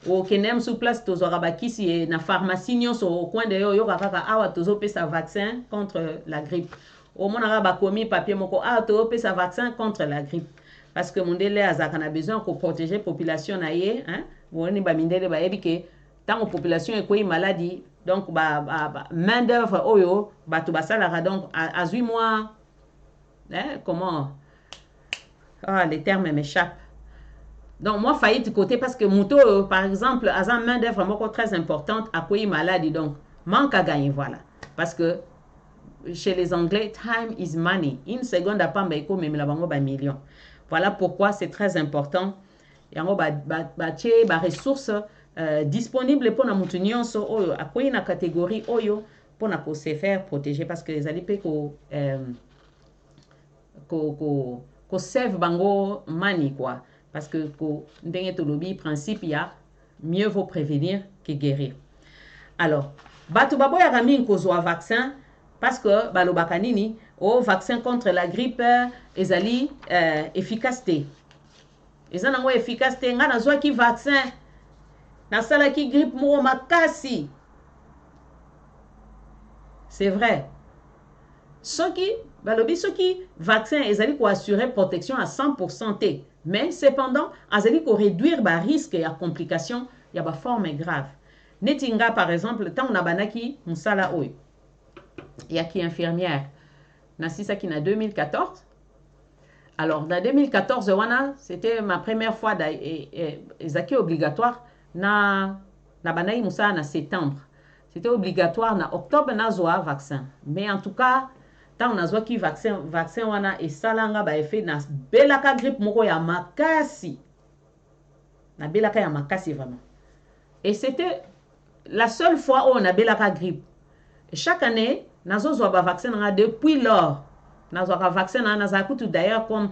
au kenem sous place tozora bakisi na pharmacie nyonso au coin de yo kaka awa tozo pesa vaccin contre la grippe. Au monara bakomi papier moko tozo pesa vaccin contre la grippe. Parce que mondele azaka na besoin ko protéger population na ye woni ba mindele ba yebi tant population est quoi maladie donc main d'œuvre oyo batu basalara donc à 8 mois comment les termes m'échappent. Donc moi faillite côté parce que muto par exemple azan main d'œuvre moko très importante à quoi maladie donc manque à gagner voilà parce que chez les anglais time is money une seconde à pas mbeko même la bango ba million. Voilà pourquoi c'est très important. Yango ba ressources disponibles pour na mutu nyonso oyo akoyi na catégorie oyo pour na ko se faire protéger parce que les alipe ko save bango mani quoi parce que ko ndenge tolobi principe ya mieux vaut prévenir que guérir. Alors batu babo ya rami kozwa vaccin parce que balobaka nini au vaccin contre la grippe ezali efficacité ezanango efficacité ngana zwa ki vaccin na sala ki grippe mo makasi c'est vrai. Soki, balobi soki, vaccin, ils allaient assurer protection à 100% T. Mais cependant, ils allaient réduire le risque et la complication, il y a des formes graves. Netinga, par exemple, tant on a banaki, moussala oy. Il y a qui infirmière. Nassisa qui na 2014. Alors, dans 2014, c'était ma première fois d'Ezaki obligatoire na banaki moussala na septembre. C'était obligatoire na octobre na zoa vaccin. Mais en tout cas, tant on a zoa qui vaccin wana et salanga ba effet na belaka grippe moko ya makasi. Na belaka ya makasi vraiment. Et c'était la seule fois où on a belaka grippe. Et chaque année, nazo zoa ba vaccin depuis lors. Nazo ka vaccin na nazakutu d'ailleurs comme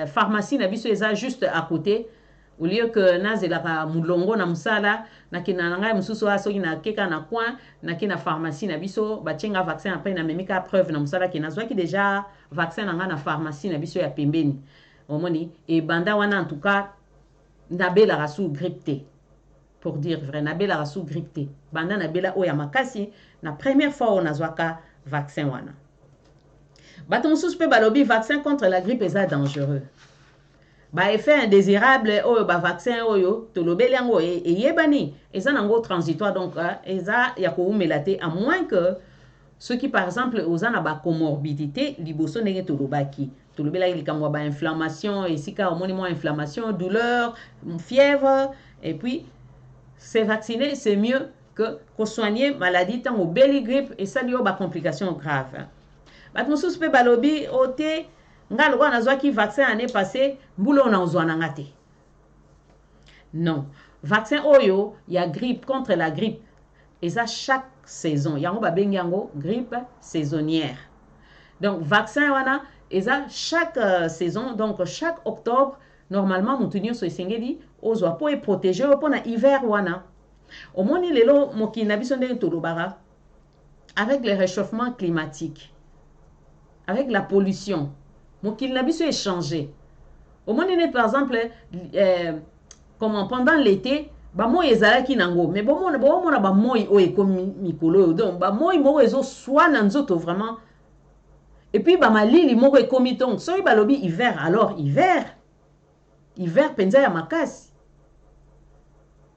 pharmacie na biso eza juste à côté. Au lieu que nazelaka mulongo na musala na kinanga mususu asoki na keka na coin na kina pharmacie na biso bachenga vaccin après na memika preuve na musala ki nazwa ki déjà vaccin nanga na pharmacie na biso ya pembeni omoni et banda wana en tout cas nabela rasu grippe T pour dire vrai nabela rasu grippe T banda nabela oya makasi na première fois on nazwaka vaccin wana bato mususu pe balobi vaccin contre la grippe est dangereux. Ba effet indésirable oyo ba vaccin oyo tolobeli yango e yebani eza nango transitoire donc eza ya ko umelate à moins que ceux qui par exemple ozana ba comorbidité liboso ndenge tolobaki tolobela likamwa ba inflammation et sika omoni mo inflammation douleur fièvre et puis se vacciner c'est mieux que soigner maladie tant au belly grippe et ça liyo ba complications graves bat mususu pe balobi ote nga loko nazwaki vaccin année passée mbulo na ozwana te. Non, vaccin oyo ya grippe contre la grippe et ça chaque saison yango ba bengi yango grippe saisonnière. Donc vaccin wana et ça chaque saison donc chaque octobre normalement mutunyo so esengeli ozwa po e protéger po na hiver wana. Omoni lelo mokili na biso ndenge tolobara avec le réchauffement climatique avec la pollution mokili na biso est changé. Au moins par exemple comment pendant l'été ba moi ezalaki nango mais bon mona ba moi o ekomi mikolo donc ba moi moko ezo soit na nzoto vraiment et puis ba malili moko ekomi donc so ba lobi hiver alors hiver penza ya makasi.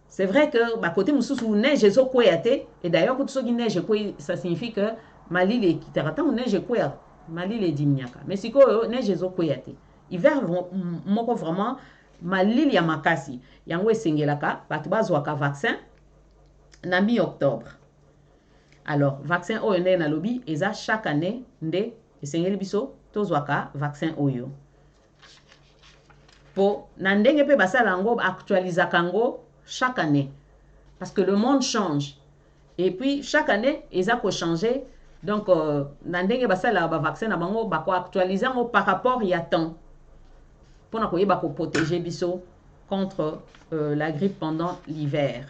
C'est vrai que ba côté mususu neige ezo kweyate et d'ailleurs quand so ki neige kwey ça signifie que malili kitara tant neige kweyate malili dimiaka mais siko neige ezo kweyate hiver moko vraiment malili ya makasi yango esengelaka bato bazwaka vaccin na mi-octobre. Alors vaccin oyo nde na lobi eza chaque année nde esengeli biso tozwaka vaccin oyo po na ndenge pe basala yango actualisaka yango chaque année parce que le monde change et puis chaque année eza ko changer. Donc, dans le basala ba vaccin na bango ba ko actualiser par rapport il y a temps pour na ko yeba ko protéger biso contre la grippe pendant l'hiver.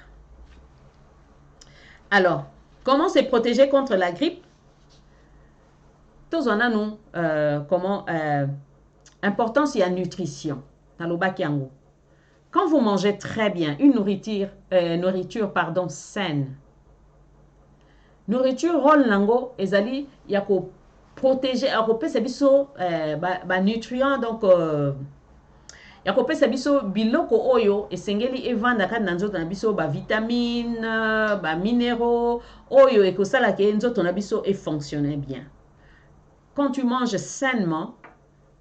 Alors, comment se protéger contre la grippe? Tous on a nous comment importance il y a nutrition dans le baki yango. Quand vous mangez très bien une nourriture pardon saine. Nourriture rôle nango ezali ya ko protéger a ko pesa biso ba nutriments donc ya ko pesa biso biloko oyo esengeli evanda ka na nzoto na biso ba vitamines ba minéraux oyo ekosala ke nzoto na biso et fonctionner bien. Quand tu manges sainement,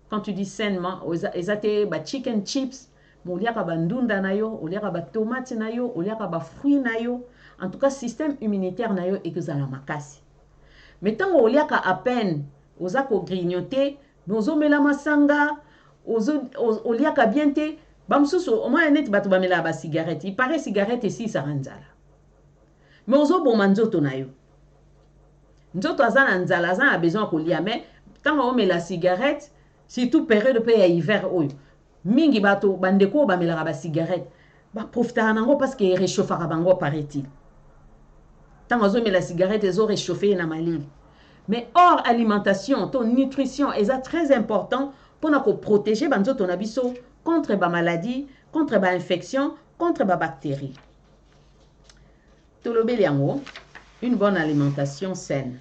quand tu dis sainement ezate ba chicken chips moliaka ba ndunda na yo oliaka ba tomate na yo oliaka ba fruits na yo. En tout cas, système immunitaire na yo ekozala makasi. Mais tant oliaka à peine ozako grignoter, nozomela masanga, oliaka bien te, bamsusu au moins net bato bamela ba cigarette. Il paraît cigarette ici ça ranzala. Mais ozoboma nzoto na yo. Nzoto azana nzala azana a besoin kolia mais tant omela cigarette, surtout période pe ya hiver oyo. Mingi bato bandeko bamela ba cigarette. Ba profita nango parce que réchauffera bango paraît-il. Tant que la cigarette est réchauffée na malili. Mais hors alimentation, ton nutrition est très important pour nous protéger ton abisso contre les maladies, contre les infections, contre les bactéries. Tolobeli yango, une bonne alimentation saine.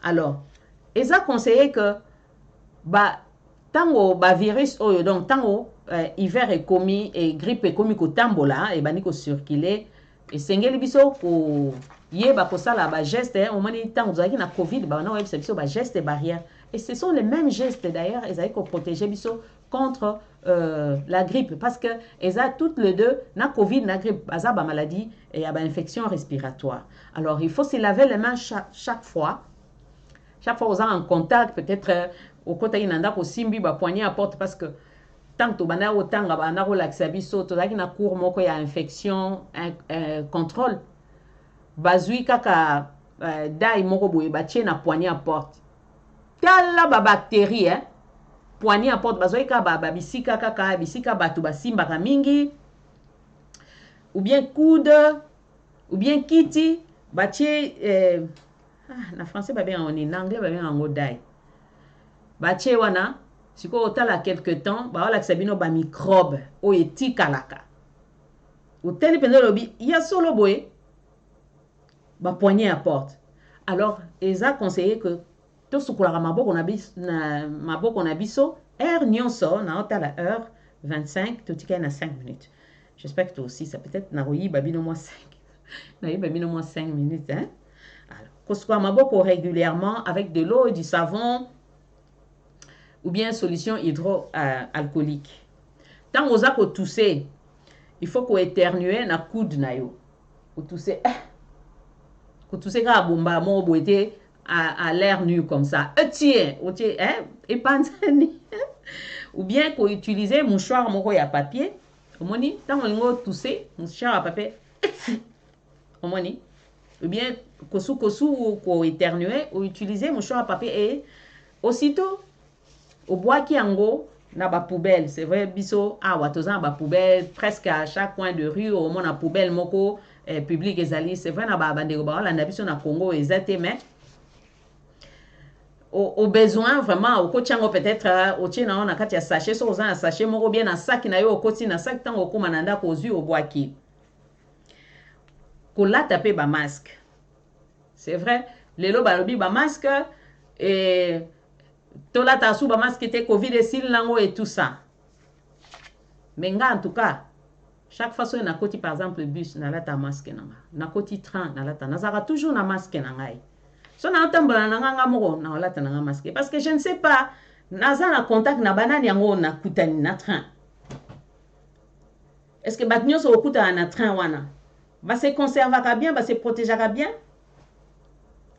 Alors, ils ont conseillé que tango virus donc tango hiver est commis et grippe est commis ko tambola et bani ko circuler et sengeli biso ko yeba ko sala ba geste au mani tango zaki na covid ba na web biso ba geste barrière et ce sont les mêmes gestes d'ailleurs ils ont protéger biso contre la grippe parce que ils ont toutes les deux na covid na grippe baza ba maladie et ba infection respiratoire. Alors il faut se laver les mains chaque fois vous êtes en contact peut-être au côté inanda ko simbi ba poignée à porte parce que tant que bana o tanga bana ko laxa biso to zaki na cour moko ya infection contrôle bazui kaka dai moko boye ba tie na poignée à porte tala ba bactérie poignée à porte bazoi ka ba bisika kaka bisika batu basimba ka mingi ou bien coude ou bien kiti ba tie na français ba bien en anglais ba bien en godai bache wana siko otala quelque temps ba wala sabino ba microbe o etikalaka oteli pende lobi ya solo boye ba poignée à porte. Alors ils a conseillé que to sukulaka maboko na biso heure nyonso na otala heure 25 to tika na 5 minutes. J'espère que toi aussi ça peut-être na royi babino moins 5 na yi babino moins 5 minutes hein. Alors kosukwa maboko régulièrement avec de l'eau et du savon ou bien solution hydroalcoolique. Tant que vous avez toussé, il faut qu'on éternue na coude na yo. Ko toussé ka bomba mo boité à l'air nu comme ça. Tiens, et pansani. Ou bien qu'on utilise mouchoir moko ya papier. Omoni, tant on toussé, mouchoir à papier. Omoni. Ou bien kosu ou ko éternuer ou utiliser mouchoir à papier et aussitôt au bois qui ango na ba poubelle c'est vrai biso watoza ba poubelle presque à chaque coin de rue au moins na poubelle moko public ezali c'est vrai na ba bandeko ba la biso na Congo ezate mais au besoin vraiment au kochango peut-être au tina on a kati ya sachet so za sachet moko bien na sac na yo au koti na sac tango ko mananda ko zu au bois qui ko la taper ba masque c'est vrai lelo ba lobi ba masque et tola tasu ba masque te covid et sil lango et tout ça mais en tout cas chaque fois na koti par exemple bus na lata masque na koti train na lata nazara toujours na masque na ngai so na tambola na nga moko na lata na masque parce que je ne sais pas naza na contact na banani yango na kutani na train est-ce que batnyo so okuta na train wana ba se conservera bien ba se protégera bien.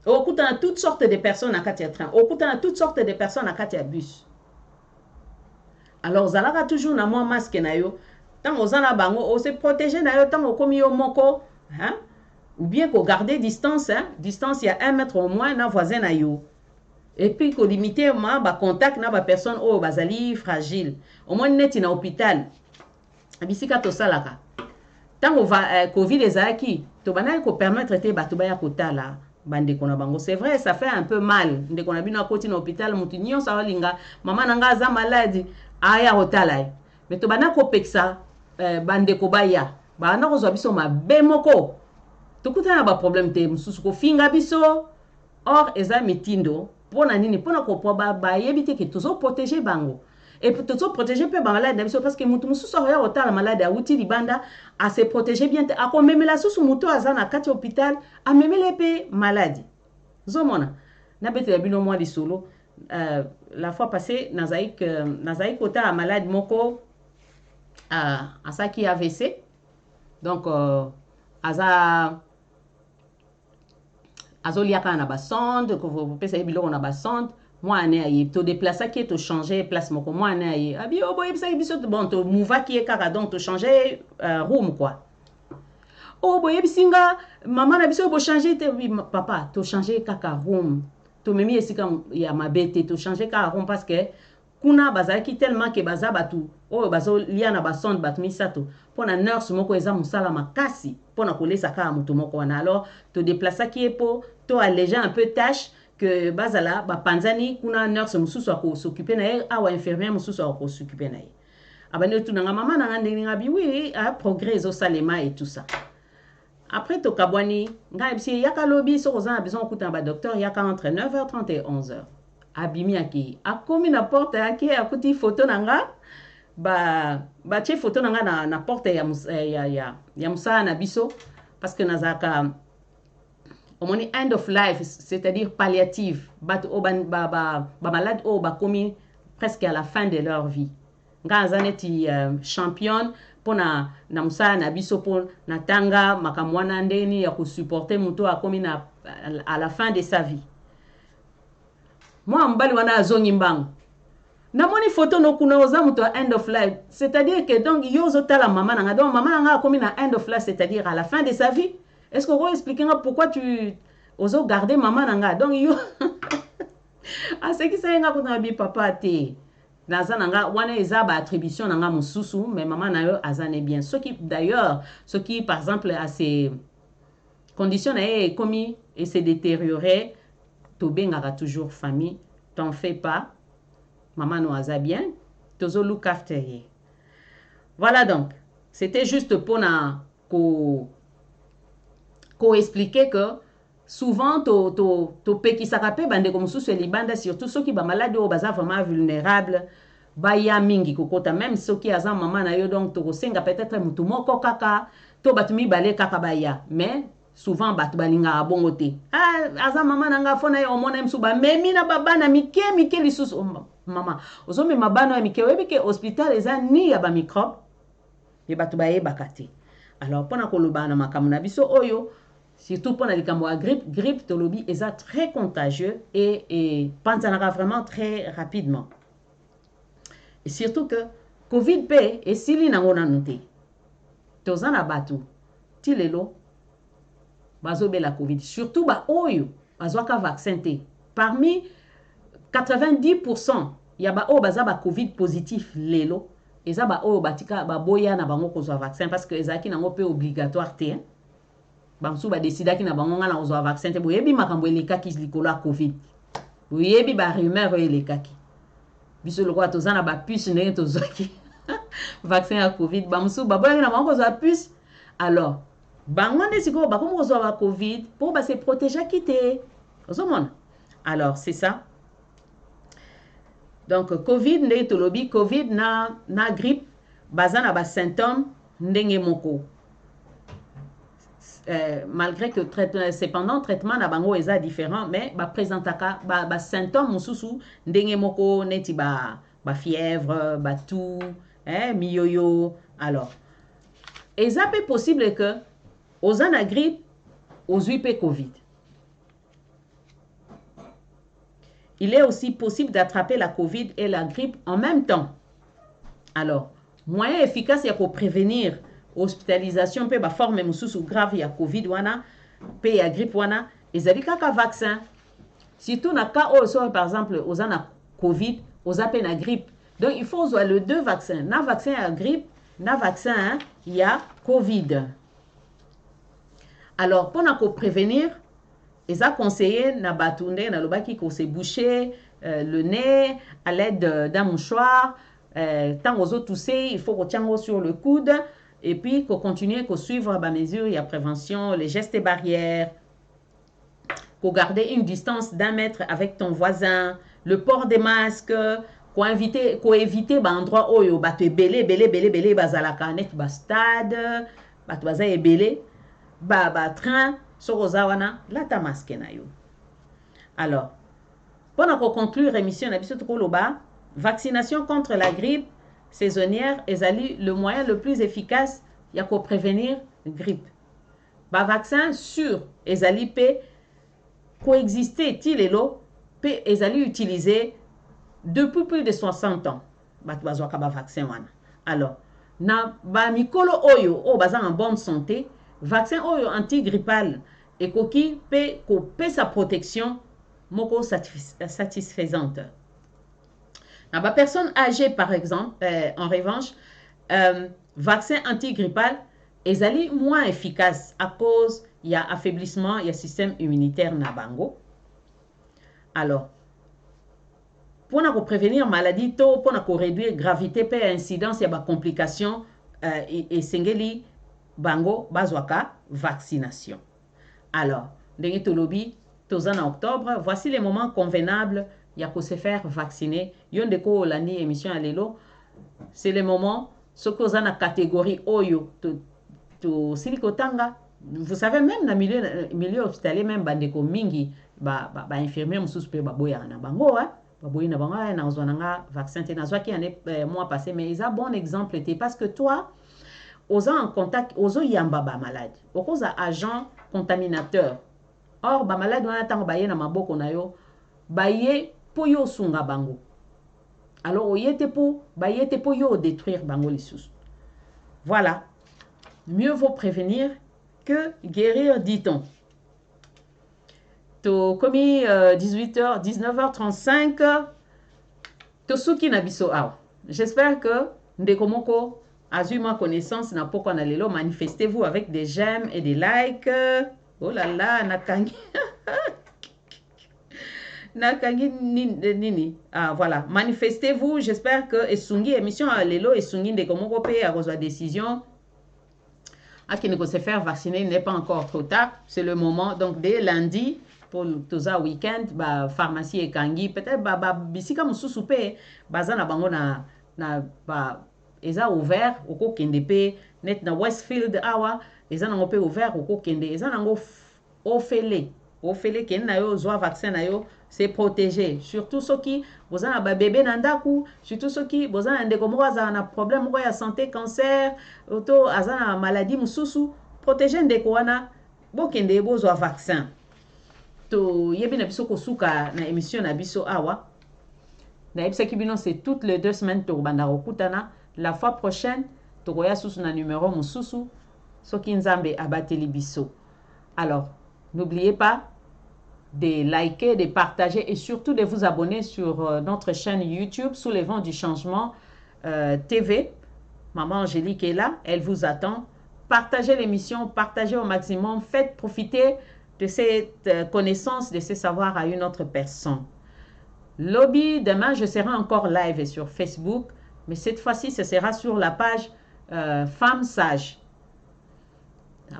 Au coût de toutes sortes de personnes à Katia train, au coût de toutes sortes de personnes à Katia bus. Alors, vous allez toujours na moi masque na yo. Tant aux en bango, on se protéger na yo tant au komi yo moko, hein? Ou bien qu'on garder distance, hein? Distance il y a 1 mètre au moins na voisin na yo. Et puis qu'on limiter ma ba contact na ba personne oh bazali fragile. Au moins net na hôpital. Bisika to salaka. Tant on va Covid ezaki, to bana ko permettre te batuba ya kotala. Bande kona bango c'est vrai ça fait un peu mal ndeko na bino akoti na hôpital mutu nyonso alinga mama nanga za malade aya hotala mais to bana ko peksa bande ko baya bana ko zo biso mabe moko to kuta na ba problème te mususu ko finga biso or eza mitindo pona nini pona ko ba yebite ke tozo protéger bango et pour tozo protéger pe ba malade biso parce que mutu mususu ya hotala malade a uti libanda à se protéger bien à quoi même la sous muto azana kati hôpital a même les pe maladie zomona na bete ya bino moi di solo la fois passée nazaik kota a malade moko à ça qui AVC donc azoliaka na ba sonde ko vous pesa biloko na ba sonde moi ane ayi to déplacer qui to changer place moko moi ane ayi abi oboye bisa biso bon to mouva qui est kaka donc to changer room quoi oboye bisinga maman na biso bo changer te papa to changer kaka room to memi esika ya mabete to changer kaka room parce que kuna bazaki tellement que baza batu o bazo lia na ba sonde batu misato pona nurse moko eza musala makasi pona kolesa kaka mutu moko wana alors to déplacer qui est pour to alléger un peu tâche que bazala ba panzani kuna nurse mususu ako s'occuper na ye awa infirmière mususu ako s'occuper na ye abane tu nanga mama nanga ndinga bi oui a progrès au salema et tout ça Après to kabwani, nga bisi yaka lobi so kozana besoin kuta ba docteur yaka entre 9h30 et 11h. Abimi aki. Akomi na porte yaki akuti photo nanga ba che photo nanga na porte ya musa na biso parce que nazaka omoni end of life, c'est-à-dire palliative. Ba malade o ba komi presque à la fin de leur vie. Nga zaneti championne pour na musa na biso pour na tanga makamwana ndeni ya supporter muto akomi na à la fin de sa vie. Moi mbali wana azongi mbango. Na moni photo no kuna oza muto end of life, c'est-à-dire que donc yozo tala maman nanga donc maman nanga akomi na end of life, c'est-à-dire à la fin de sa vie. Est-ce qu'on va expliquer pourquoi tu ozo garder maman nanga donc yo à ce qui ça nga kuna bi papa te. Naza nanga wana eza ba attribution nanga mususu mais maman na yo azane bien ce qui d'ailleurs ce qui par exemple a ces conditions na commis et s'est détérioré to bengaka toujours famille t'en fais pas maman no aza bien tozo look after ye. Voilà donc c'était juste pour na ko expliquer que souvent to peki sakape bande comme sous libanda surtout ceux qui ba malade ou baza vraiment vulnérable ba ya mingi kokota même ceux qui aza maman na yo donc to senga peut-être mutu moko kaka to batumi balé kaka ba ya mais souvent batu balinga bongote aza maman nanga fona yo mona msuba memi na baba na mike lisusu maman ozomi mabano ya mike webike hospital eza ni ya ba microbe ye batu ba ye bakati. Alors pona koloba na makamu na biso oyo surtout pour les cambois grippe tolobi est très contagieux et panzanaka vraiment très rapidement. Et surtout que Covid P et sili nangona noté. Tozana batu tilelo bazobe la Covid surtout ba oyo bazwaka vaccin te. Parmi 90% ya ba o baza ba Covid positif lelo eza ba oyo batika ba boya na bango kozwa vaccin parce que ezaki nango pe obligatoire te. Bamsu ba décida ki na bango ngana ozwa vaccin te boyebi makambo elekaki likolo ya Covid. Boyebi ba rumeur elekaki. Biso lokwa tozana ba puce ndenge tozwaki vaccin ya Covid bamsu ba boya na bango kozwa puce. Alors bango nde siko ba komo kozwa ba Covid pour ba se protéger kité. Ozomona. Alors c'est ça. Donc Covid ndenge tolobi Covid na grippe bazana ba symptômes ndenge moko. Malgré que cependant traitement na bango eza différent mais ba présentaka ba symptômes mususu ndenge moko neti ba fièvre ba tout miyoyo. Alors eza pe possible que ozana grippe ozui pe Covid. Il est aussi possible d'attraper la Covid et la grippe en même temps. Alors moyen efficace pour prévenir hospitalisation pe ba forme mususu grave ya Covid wana pe ya grippe wana ezali kaka vaccin surtout na cas so par exemple ozana Covid ozape na grippe donc il faut avoir le deux vaccins na vaccin ya grippe na vaccin ya Covid. Alors pour na ko prévenir eza conseillé na batunde na lobaki ko se boucher le nez à l'aide d'un mouchoir tant aux autres tousser il faut qu'on tienne sur le coude. Et puis, qu'on continue à suivre les mesures, il y a prévention, les gestes et barrières, qu'on garde une distance d'1 mètre avec ton voisin, le port des masques, qu'on éviter endroit où il y a belé, bazalaka net, stade, baza belé, train, sorozawana, la ta masque na yo. Alors, pendant qu'on conclut l'émission, vaccination contre la grippe saisonnière est le moyen le plus efficace pour prévenir la grippe. Le vaccin sûr est peut coexister est utilisé depuis plus de 60 ans. Vaccin alors na ba mikolo oyo o baza en bonne santé vaccin oyo antigrippal et koki peut sa protection moko satisfaisante. La personne âgée, par exemple, en revanche, vaccin antigrippal est moins efficace à cause il y a affaiblissement, il y a système immunitaire na bango. Alors, pour prévenir maladie, pour réduire gravité et incidence, il y a des complications et singeli bango bazwaka vaccination. Alors, ndenge tolobi tozan en octobre, voici les moments convenables ya ko se faire vacciner. Yonde ko olani émission à lelo, c'est le moment ce que vous avez dans la catégorie Oyo, silikotanga. Vous savez, même dans le milieu hospitalier, même bandeko mingi, infirmier moussous pe baboya na bango, baboya na bango, na ozwananga vaccin te na zwaki année mois passé, mais ils ont bon exemple te parce que toi, oza en contact, ozo yamba ba malade, okoza agent contaminateur. Or ba malade wana tango baye na maboko na yo, baye po yo sunga bango. Alors, oyete po yo détruire bango lisusu. Voilà. Mieux vaut prévenir que guérir, dit-on. To komi 18h, 19h35. To suki na biso awa. J'espère que ndekomoko a eu ma connaissance na poko na lelo. Manifestez-vous avec des j'aime et des likes. Oh là là, nakangi. Nakangi nini. Ah, voilà. Manifestez-vous. J'espère que Esungi, émission à Lelo, Esungi de Komoko P a reçu décision. À qui ne peut se faire vacciner n'est pas encore trop tard. C'est le moment. Donc, dès lundi, pour tout ça, week-end, bah, pharmacie et Kangi, peut-être, bisika moussousoupé, bazana bango ils ont ouvert au Kokende, net na Westfield, awa, ils ont ouvert au Kokende, ils ont ofele ken na yo zwa vaccin na yo c'est protégé, surtout ceux qui vous avez un bébé nandaku, surtout ceux qui vous avez un problème de santé, cancer, auto azana maladie mususu, protéger ndeko wana bokende bozwa vaccin. To yebi na biso kosuka na émission na biso awa. Na yebisa kibino c'est toutes les 2 semaines to banda kokutana. La fois prochaine to koya susu na numéro mususu soki nzambe abateli biso. Alors, n'oubliez pas de liker, de partager et surtout de vous abonner sur notre chaîne YouTube Sous les vents du changement TV. Maman Angélique est là, elle vous attend. Partagez l'émission, partagez au maximum, faites profiter de cette connaissance, de ce savoir à une autre personne. Lobby, demain je serai encore live sur Facebook, mais cette fois-ci ce sera sur la page Femmes Sages.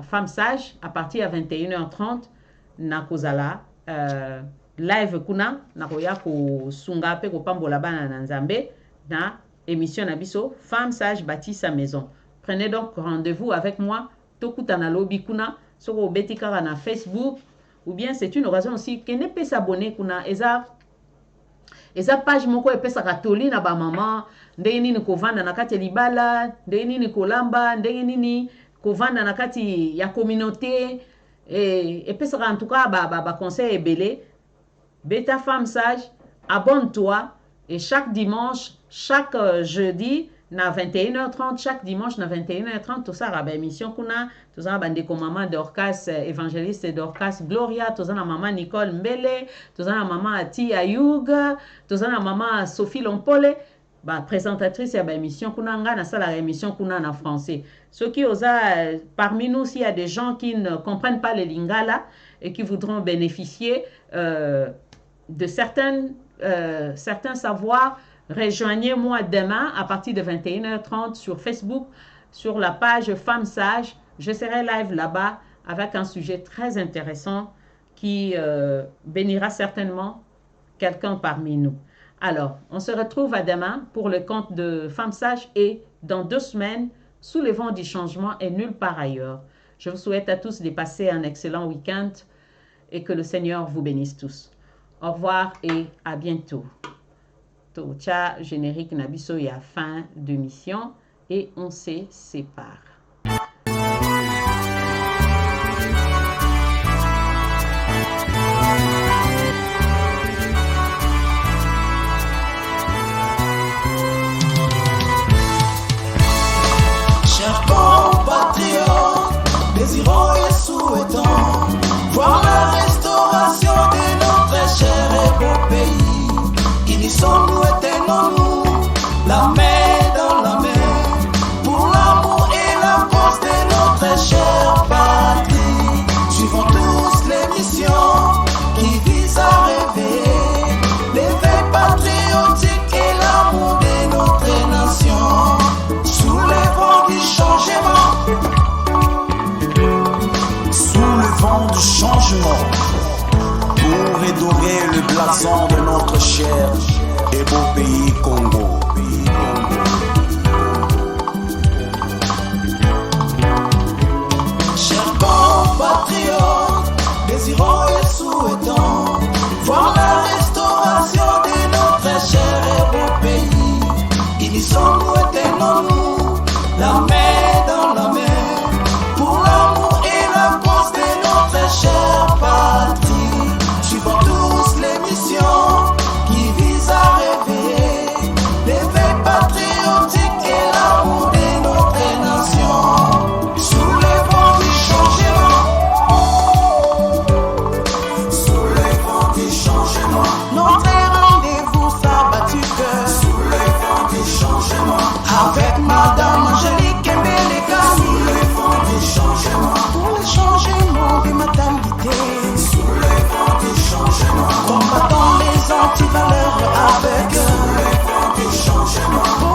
Femmes Sages, à partir de 21h30, nakozala live kuna nakoya ko sunga pe ko pambola bana na nzambe na émission na biso Femmes Sages bâtissent sa maison. Prenez donc rendez-vous avec moi tokuta na lobby kuna soko betika na Facebook ou bien c'est une occasion aussi que ne peut s'abonner kuna eza page moko epesa katoli na ba maman ndenge nini kovanda na kati libala ndenge nini kolamba ndenge nini kovanda na kati ya communauté et puis en tout cas conseil ebele beta Femme Sage, abonne-toi et chaque dimanche chaque jeudi na 21h30 chaque dimanche na 21h30 tout ça ba émission kuna tout ça bande ko maman Dorcas évangéliste Dorcas Gloria tout ça na maman Nicole Mbele tout ça na maman Ati Ayug tout ça na maman Sophie Lompole présentatrice ya ba émission kuna nga na sala émission kuna na français. Ceux qui osent parmi nous s'il y a des gens qui ne comprennent pas le lingala et qui voudront bénéficier de certains savoirs, rejoignez-moi demain à partir de 21h30 sur Facebook sur la page Femmes Sages. Je serai live là-bas avec un sujet très intéressant qui bénira certainement quelqu'un parmi nous. Alors, on se retrouve à demain pour le compte de Femmes Sages et dans 2 semaines, Sous les vents du changement et nulle part ailleurs. Je vous souhaite à tous de passer un excellent week-end et que le Seigneur vous bénisse tous. Au revoir et à bientôt. Tcha, générique Nabiso et à fin de mission et on se sépare. Désirons et souhaitons voir la restauration de notre cher et beau pays. Unissons-nous et tenons-nous la main dans la main pour l'amour et la cause de notre chère patrie. Suivons tous les missions qui visent à réveiller l'éveil patriotique et l'amour de notre nation. Sous les vents du changement. du changement pour redorer le blason de notre cher et beau pays Congo. Chers compatriotes, désirons et souhaitons voir la restauration de notre cher et beau pays. Unissons-nous et tenons-nous la main dans la main pour l'amour et la cause de notre chère patrie. Suivons tous l'émission qui vise à réveiller l'éveil patriotique et l'amour de notre nation. Soulevons du changement, soulevons du changement. Notre rendez-vous sabbatique, soulevons du changement. Avec Madame Angélique Mbelekani, soulevons du changement. Pour le changement de maternité, soulevons du changement. Combattons les antivaleurs avec, soulevons du changement.